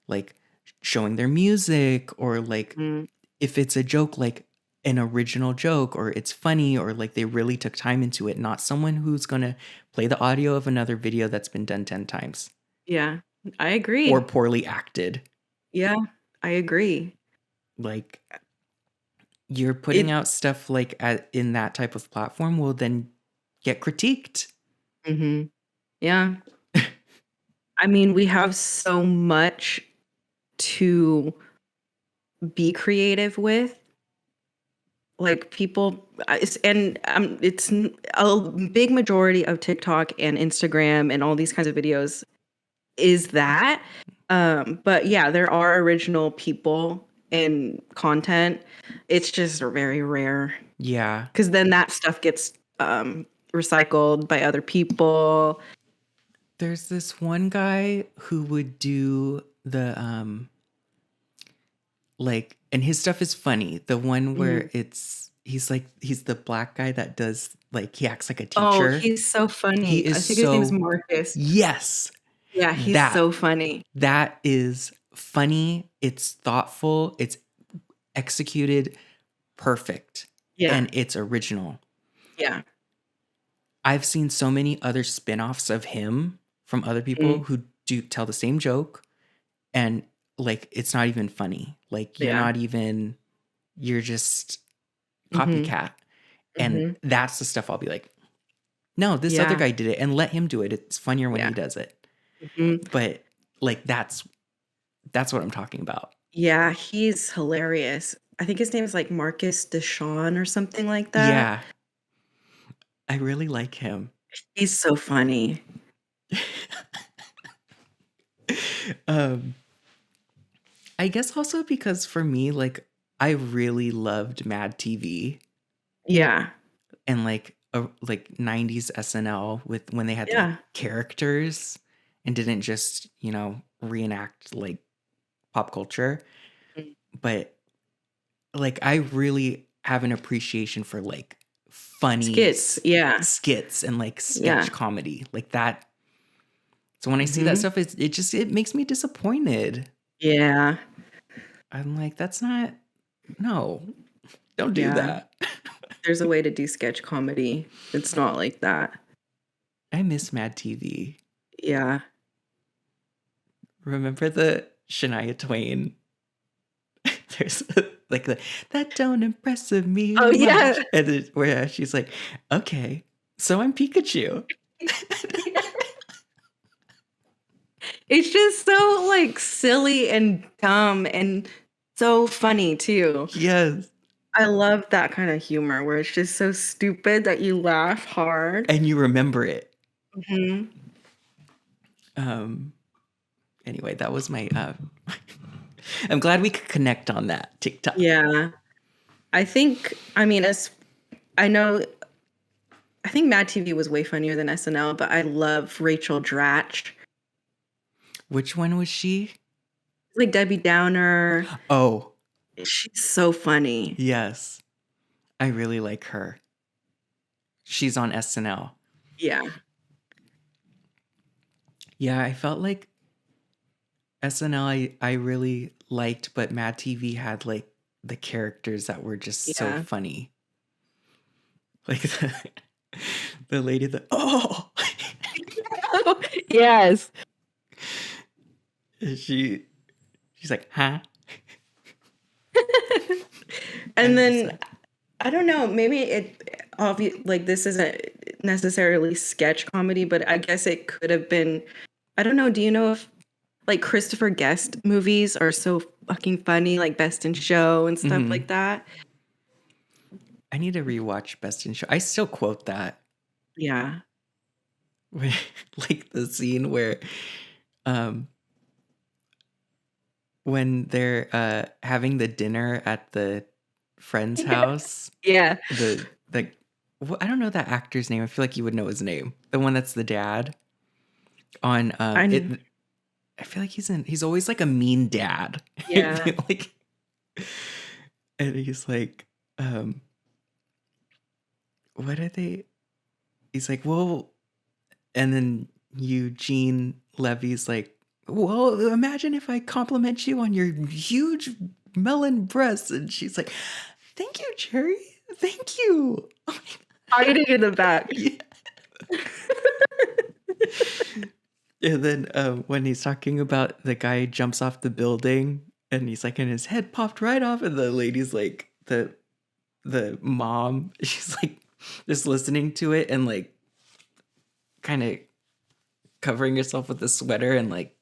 like showing their music, or like Mm. if it's a joke, like an original joke, or it's funny, or like they really took time into it, not someone who's going to play the audio of another video that's been done 10 times Yeah. I or agree. poorly acted. Yeah. I agree. Like, you're putting It out stuff like in that type of platform will then get critiqued. Mhm. Yeah. I mean, we have so much to be creative with. Like people, a big majority of TikTok and Instagram and all these kinds of videos is that. But yeah, there are original people and content. It's just very rare Yeah. because then that stuff gets recycled by other people. There's this one guy who would do the like, and his stuff is funny. The one where Mhm. he's the black guy that does, like, he acts like a Oh, teacher. he's so He funny. is I think his name is so, Marcus. yes, Yeah, he's that so funny. that is funny. It's thoughtful. It's executed perfect, Yeah, and it's original. yeah. I've seen so many other spin-offs of him from other Mm, people who do tell the same joke, and like, it's not even funny. Like, yeah. you're just Mhm, copycat. And mhm. that's the stuff I'll be like, no, this other Yeah, guy did it, and let him do it. It's funnier when yeah. he does it. Mhm. But like, that's what I'm talking about. Yeah, he's hilarious. I think his name is, like, Marcus Deshawn or something like that. Yeah, I really like him. He's so funny. um, I guess also because for me, like, I really loved Mad TV Yeah, and like 90s SNL with when they had like yeah. characters and didn't just, reenact like pop culture. Mm. But like, I really have an appreciation for like funny Skits, yeah, skits and like yeah. sketch comedy like that. So when I see that Mhm. stuff, it makes me disappointed. Yeah, I'm like, that's not, no, don't do yeah. that. There's a way to do sketch comedy. It's not like that. I miss Mad TV. Yeah. Remember the Shania Twain? There's like that don't impress me Oh, yeah. much, and where she's like, okay, so I'm Pikachu. It's just so, like, silly and dumb and so funny too. Yes. I love that kind of humor where it's just so stupid that you laugh hard. And you remember it. Mhm. Um anyway, that was my I'm glad we could connect on that TikTok. Yeah. I mean, as I know I think Mad TV was way funnier than SNL, but I love Rachel Dratch. Which one was she? Like Debbie Downer. Oh, She's so funny. yes. I really like her. She's on SNL. Yeah. Yeah, I felt like SNL I really liked, but Mad TV had like the characters that were just so Yeah. funny. Like the lady that, oh, Yes. she she's like, huh? And I'm just then like, I don't know, maybe like this isn't necessarily sketch comedy, but I guess it could have been. I don't know. Do you know if like Christopher Guest movies are so fucking funny, like Best in Show and stuff mhm. like that? I need to rewatch Best in Show. I still quote that. Yeah. Like the scene where um when they're having the dinner at the friend's house, Yeah. the I don't know that actor's name. I feel like you would know his name. The one that's the dad on I it. kn- I feel like he's always like a mean dad. I yeah. feel like And he's like, what are they? He's like, well, and then Eugene Levy's like, well, imagine if I compliment you on your huge melon breasts. And she's like, thank you, Jerry. Thank you. Hiding in the back. Yeah. And then when he's talking about the guy jumps off the building and he's like, and his head popped right off, and the lady's like, the mom, she's like just listening to it and like kind of covering herself with a sweater and like.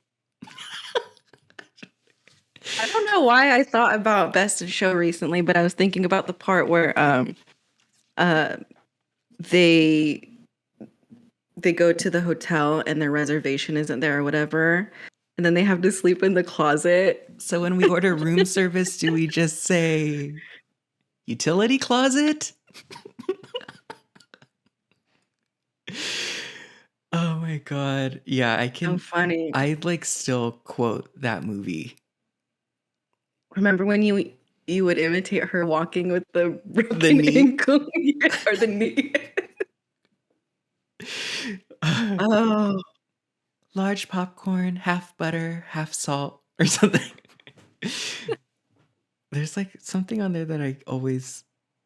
I don't know why I thought about Best in Show recently, but I was thinking about the part where they go to the hotel and their reservation isn't there or whatever, and then they have to sleep in the closet. So when we order room service, do we just say utility closet? Oh my god. Yeah, I can. So funny. I like still quote that movie. Remember when you would imitate her walking with the broken knee? ankle or the knee? Oh, Large popcorn, half butter, half salt, or something. There's like something on there that I always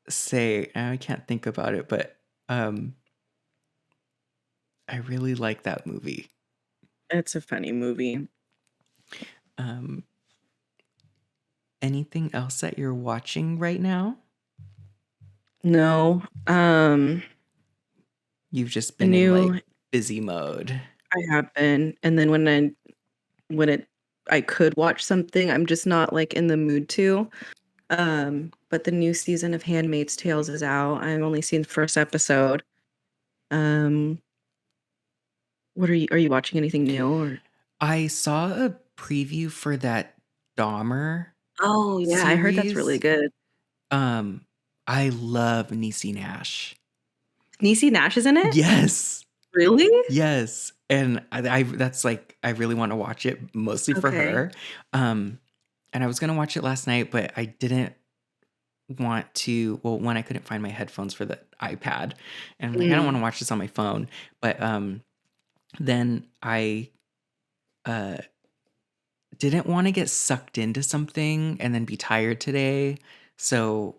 say, and I can't think about it, but I really like that movie. it's a funny movie. Anything else that you're watching right now? No. You've just been in like busy mode. I have been, and then when I could watch something, I'm just not like in the mood to. But the new season of Handmaid's Tales is out. I've only seen the first episode. What are you watching anything new or? I saw a preview for that Dahmer. Oh yeah, I heard that's really series. good. I love Niecy Nash. Niecy Nash is in it? Yes. Really? Yes. And I that's like I really want to watch it mostly for her. And I was gonna watch it last night, but I didn't want to. Well, one, I couldn't find my headphones for the iPad, and I'm like, I don't want to watch this on my phone. But then I didn't want to get sucked into something and then be tired today, so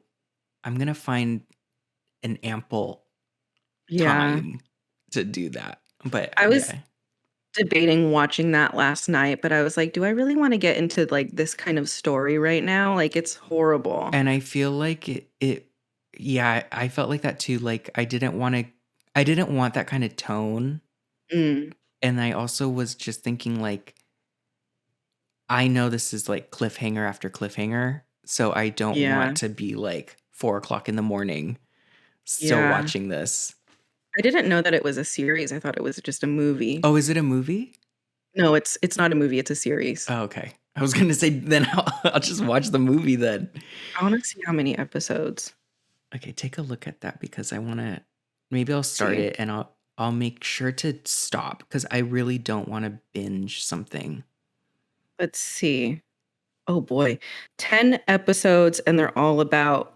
I'm gonna find an ample time to do that. But I was debating watching that last night, but I was like, do I really want to get into like this kind of story right now? Like it's horrible. And I feel like yeah, I felt like that too. Like I didn't want that kind of tone. And I also was just thinking like, I know this is like cliffhanger after cliffhanger, so I don't want to be like 4:00 in the morning still watching this. I didn't know that it was a series. I thought it was just a movie. Oh, is it a movie? No, it's not a movie. It's a series. Oh, okay. I was going to say then I'll just watch the movie then. I want to see how many episodes. Okay, take a look at that because I want to. Maybe I'll start it and I'll make sure to stop because I really don't want to binge something. Let's see. Oh boy, 10 episodes, and they're all about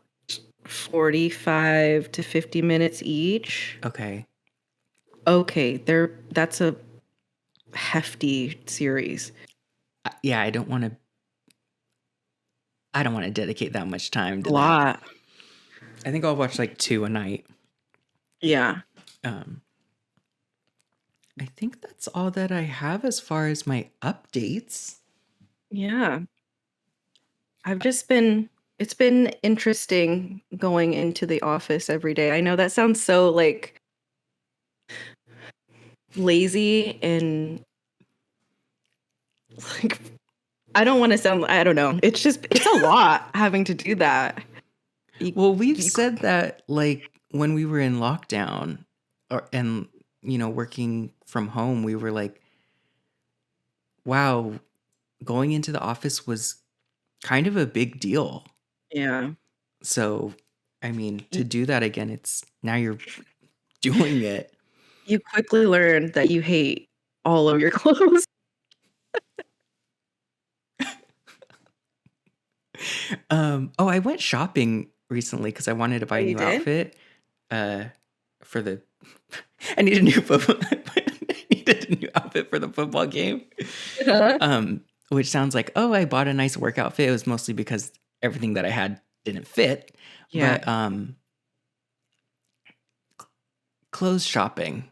45 to 50 minutes each. Okay. That's a hefty series. Yeah, I don't want to dedicate that much time to a lot. That. I think I'll watch like 2 a night. Yeah. I think that's all that I have as far as my updates. Yeah. It's been interesting going into the office every day. I know that sounds so like lazy and like I don't want to sound, I don't know. It's a lot having to do that. Well, we've said that like when we were in lockdown and working from home, we were like, wow, going into the office was kind of a big deal. Yeah. So, I mean, to do that again, it's now you're doing it. You quickly learn that you hate all of your clothes. Oh, I went shopping recently because I wanted to buy Oh, a you new did? outfit. Uh, for the I need a new football. I needed a new outfit for the football game. Uh-huh. Which sounds like, oh, I bought a nice work outfit. It was mostly because everything that I had didn't fit. Yeah. But clothes shopping.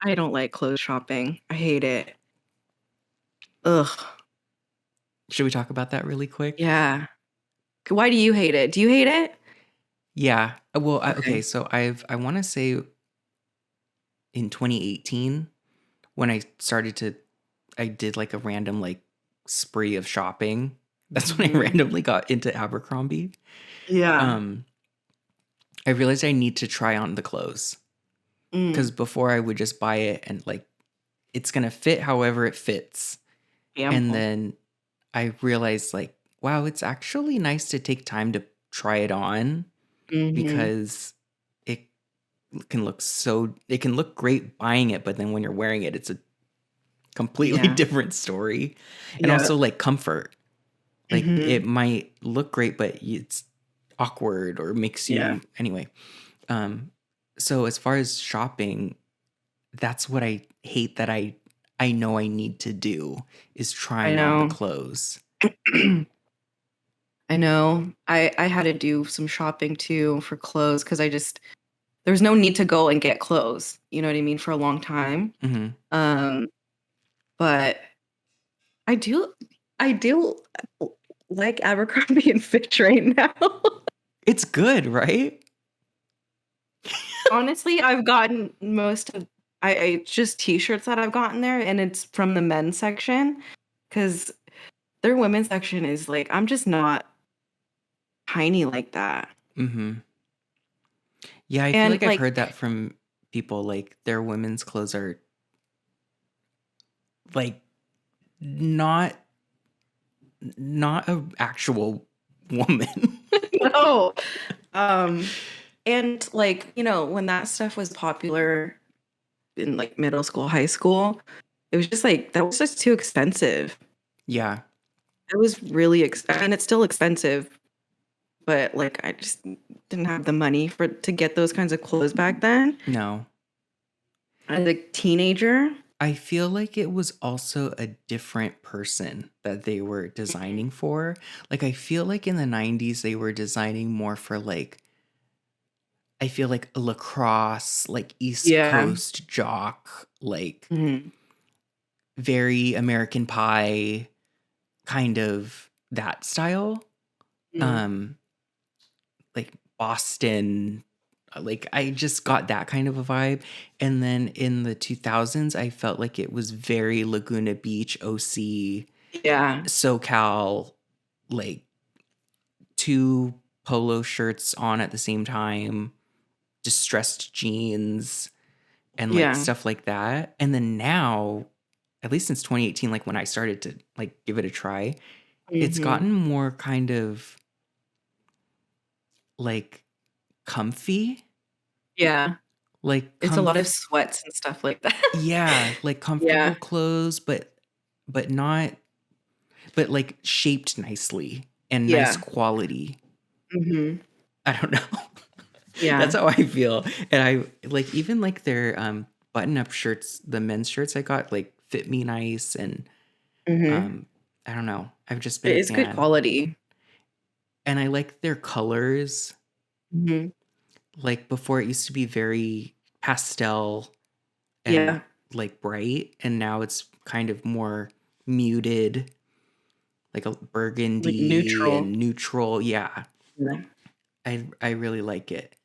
I don't like clothes shopping. I hate it. Ugh. Should we talk about that really quick? Yeah. Why do you hate it? Do you hate it? Yeah. Well, okay. Okay. So I want to say in 2018 when I did like a random like spree of shopping. That's when I Mhm. randomly got into Abercrombie. Yeah. Um, I realized I need to try on the clothes because Mm. before I would just buy it and like it's gonna fit however it fits. And Ample. then I realized like, wow, it's actually nice to take time to try it on Mhm. because it it can look great buying it, but then when you're wearing it, it's a completely Yeah. different story. And Yeah. also like comfort. Like it Mhm. might look great, but it's awkward or makes Yeah. you anyway. Um, so as far as shopping, that's what I hate that I know I need to do is I trying on the know. clothes. I know. I had to do some shopping too for clothes because there's no need to go and get clothes. You know what I mean? For a long time. Hmm. Um, but I do I do like Abercrombie and Fitch right now. It's good, right? Honestly, I've gotten most of I it's just t-shirts that I've gotten there, and it's from the men's section because their women's section is like I'm just not tiny like that. Hmm. Yeah, I feel And like I've like heard that from people. Like their women's clothes are like not not a actual woman. no. Um and like, when that stuff was popular in like middle school, high school, it was just like that was just too expensive. Yeah, It was really and it's still expensive, but like I just didn't have the money to get those kinds of clothes back then. no. As a teenager. I feel like it was also a different person that they were designing for. Like I feel like in the 90s they were designing more for like I feel like a lacrosse, like East Yeah. Coast jock, like Mhm. very American Pie kind of that style. Mm. Um like Boston, like I just got that kind of a vibe. And then in the 2000s I felt like it was very Laguna Beach, OC, Yeah. SoCal, like two polo shirts on at the same time, distressed jeans and like Yeah. stuff like that. And then now, at least since 2018, like when I started to like give it a try, it's Mhm. gotten more kind of like comfy, Yeah. like It's a lot of sweats and stuff like that. yeah, like Yeah. comfortable clothes, but not but like shaped nicely and nice Yeah. quality. Mhm. I don't know. That's Yeah. how I feel. And I like even like their button-up shirts, the men's shirts I got like fit me nice and Mhm. um I don't know. I've just been It a is good fan. quality. And I like their colors. Mhm. Like before it used to be very pastel and Yeah. like bright and now it's kind of more muted, like a Like burgundy neutral. and neutral. Yeah. Yeah. I really like it.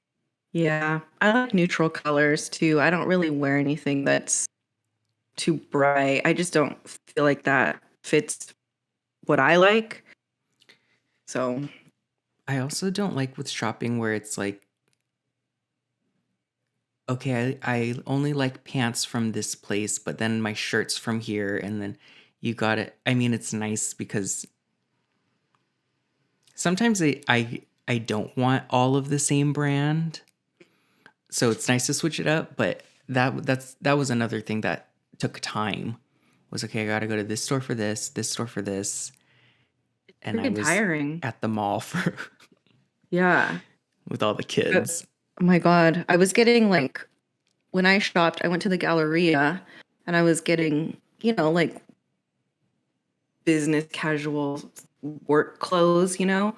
Yeah. I like neutral colors too. I don't really wear anything that's too bright. I just don't feel like that fits what I like. So, I also don't like with shopping where it's like, okay, I only like pants from this place, but then my shirt's from here, and then you got it. I mean, it's nice because sometimes I don't want all of the same brand, so it's nice to switch it up. But that was another thing that took time. Was okay. I got to go to this store for this store for this. and I Freaking was tiring. at the mall for Yeah. with all the Oh kids. my God. I was getting like, when I shopped, I went to the Galleria and I was getting, like business casual work clothes, Oh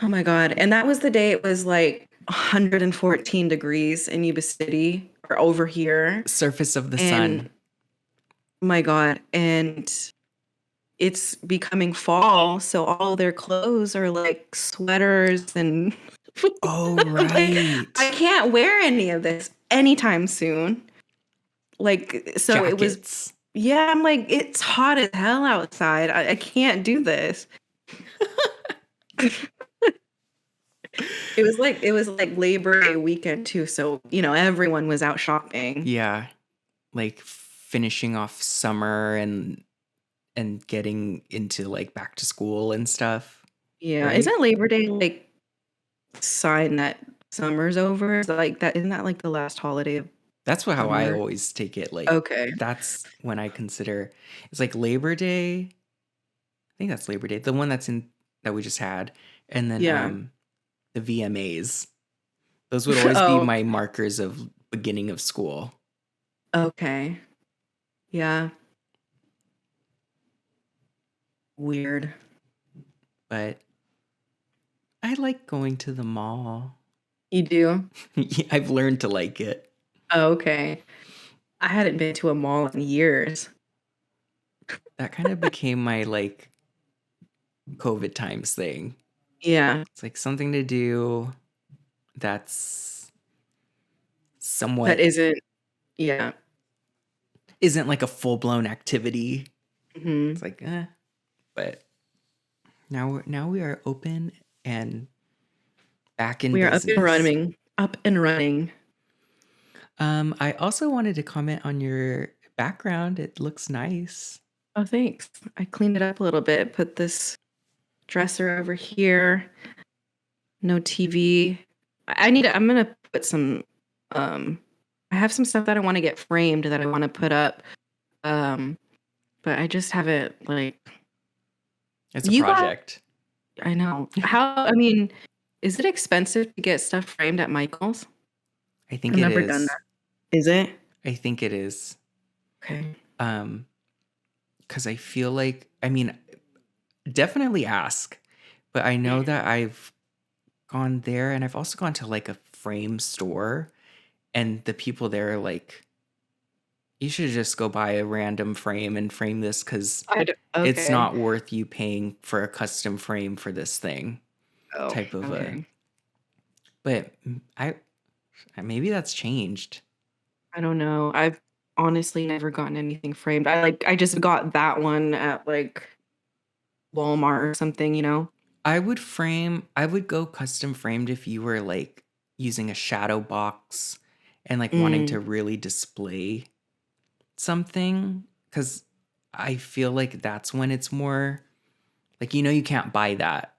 my God. And that was the day it was like 114 degrees in Yuba City or over here. Surface of the And sun. my God. And it's becoming fall. So all their clothes are like sweaters and Oh, like, I right. can't wear any of this anytime soon. Like, so it was, Jackets. yeah, I'm like, it's hot as hell outside. I can't do this. It was like Labor Day weekend too, so everyone was out shopping. Yeah. Like finishing off summer and getting into like back to school and stuff, Yeah, right? isn't Labor Day like sign that summer's over? Is that like that? Isn't that like the last holiday of That's how I summer? always take it. Like Okay. that's when I consider it's like Labor Day. I think that's Labor Day, the one that we just had, and then Yeah. the VMAs. Those would always be Oh, my markers of beginning of school. okay. Yeah. Weird. But I like going to the mall. You do? Yeah, I've learned to like it. Oh, okay. I hadn't been to a mall in years. That kind of became my like COVID times thing. Yeah. It's like something to do that's That somewhat isn't, yeah. isn't like a full-blown activity. hmm It's like, but now we are open and back in We are up and business. running. Up and running. I also wanted to comment on your background. It looks nice. Oh, thanks. I cleaned it up a little bit. Put this dresser over here. No TV. I'm gonna put some I have some stuff that I want to get framed that I want to put up. Um, but I just haven't like It's a you got project. I know. I mean, is it expensive to get stuff framed at Michael's? I think I've it never done is. that. Is it? I think it is. Okay. Because I feel like, I mean, definitely ask, but I know that I've gone there and I've also gone to like a frame store, and the people there are like, you should just go buy a random frame and frame this because it's Okay. not worth you paying for a custom frame for this thing Oh, type of a. okay. But I maybe that's changed. I don't know. I've honestly never gotten anything framed. I just got that one at like Walmart or something. I would go custom framed if you were like using a shadow box and like wanting Mm, to really display something, because I feel like that's when it's more like, you can't buy that.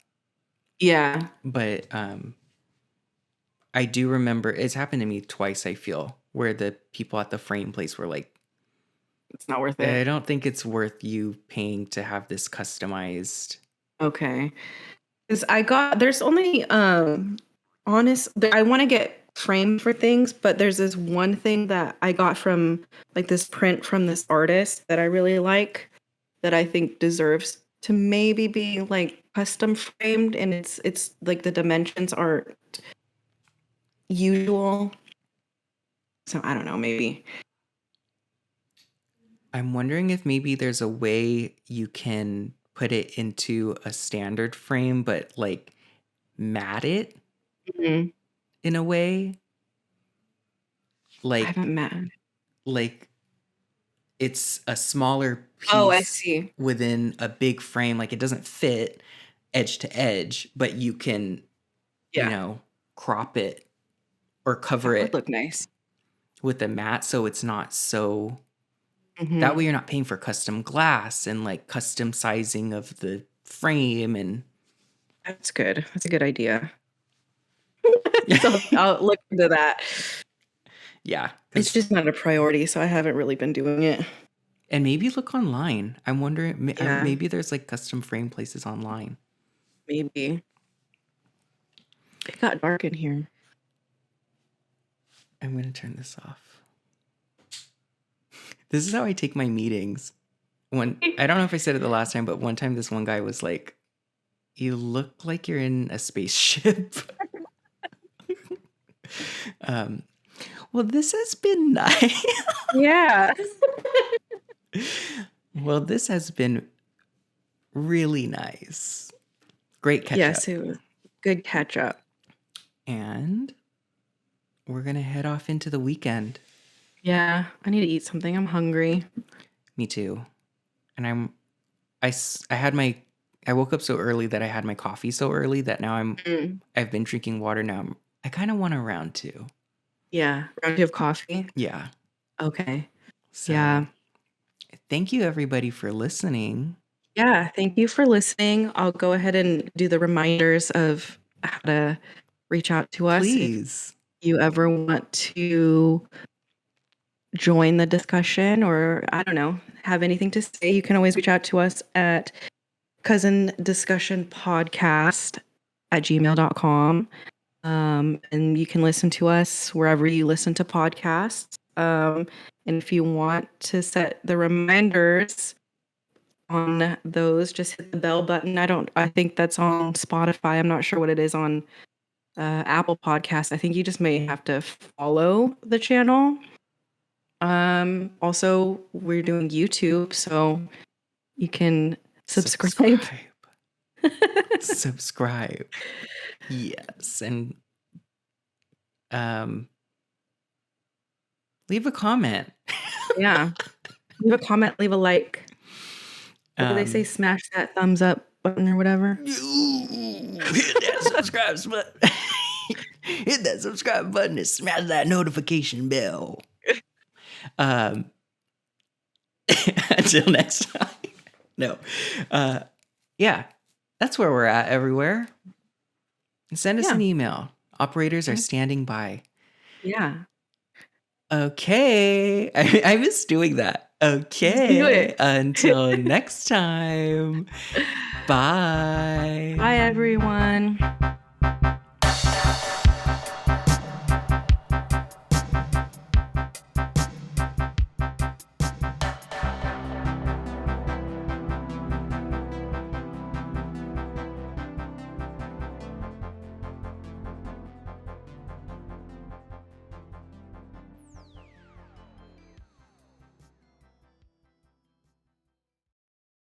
yeah, But I do remember it's happened to me twice, I feel, where the people at the frame place were like, it's not worth I it. don't think it's worth you paying to have this customized. Okay. Because there's only I want to get framed for things, but there's this one thing that I got from like this print from this artist that I really like that I think deserves to maybe be like custom framed, and it's like the dimensions aren't usual. So I don't know, maybe. I'm wondering if maybe there's a way you can put it into a standard frame, but like mat it Mhm. in a way. I haven't Like, met. like it's a smaller Oh, I piece see. within a big frame. Like it doesn't fit edge to edge, but you can, you Yeah, know, crop it or cover that would it look nice. with a mat so it's not so. That hmm way you're not paying for custom glass and like custom sizing of the frame and That's good. That's a good idea. So I'll look into that. yeah, It's because just not a priority, so I haven't really been doing it. And maybe look online. I'm wondering, Yeah. maybe there's like custom frame places online. Maybe. It got dark in here. I'm going to turn this off. This is how I take my meetings. I don't know if I said it the last time, but one time this one guy was like, "You look like you're in a spaceship." Well, this has been nice. Yeah. Well, this has been really nice. Great catch up. Yes, it was good catch up. And we're going to head off into the weekend. Yeah, I need to eat something. I'm hungry. Me too. And I woke up so early that I had my coffee so early that now I've been drinking water now. I kind of want a round 2. Yeah, round 2 of coffee. Yeah. Okay. So, yeah. Thank you everybody for listening. Yeah, thank you for listening. I'll go ahead and do the reminders of how to reach out to us. Please. If you ever want to join the discussion or, I don't know, have anything to say, you can always reach out to us at cousindiscussionpodcast@gmail.com. And you can listen to us wherever you listen to podcasts. And if you want to set the reminders on those, just hit the bell button. I think that's on Spotify. I'm not sure what it is on Apple Podcasts. I think you just may have to follow the channel. Also, we're doing YouTube, so you can subscribe. Subscribe. Yes. And leave a comment. Yeah. Leave a comment, leave a like. What do they say? Smash that thumbs up button or whatever. Hit that subscribe button. Hit that subscribe button and smash that notification bell. Until next time. No. Yeah. That's where we're at everywhere. Send us an email. Operators are standing by. Yeah. Okay. I miss doing that. Okay. Do it. Until next time. Bye. Bye, everyone.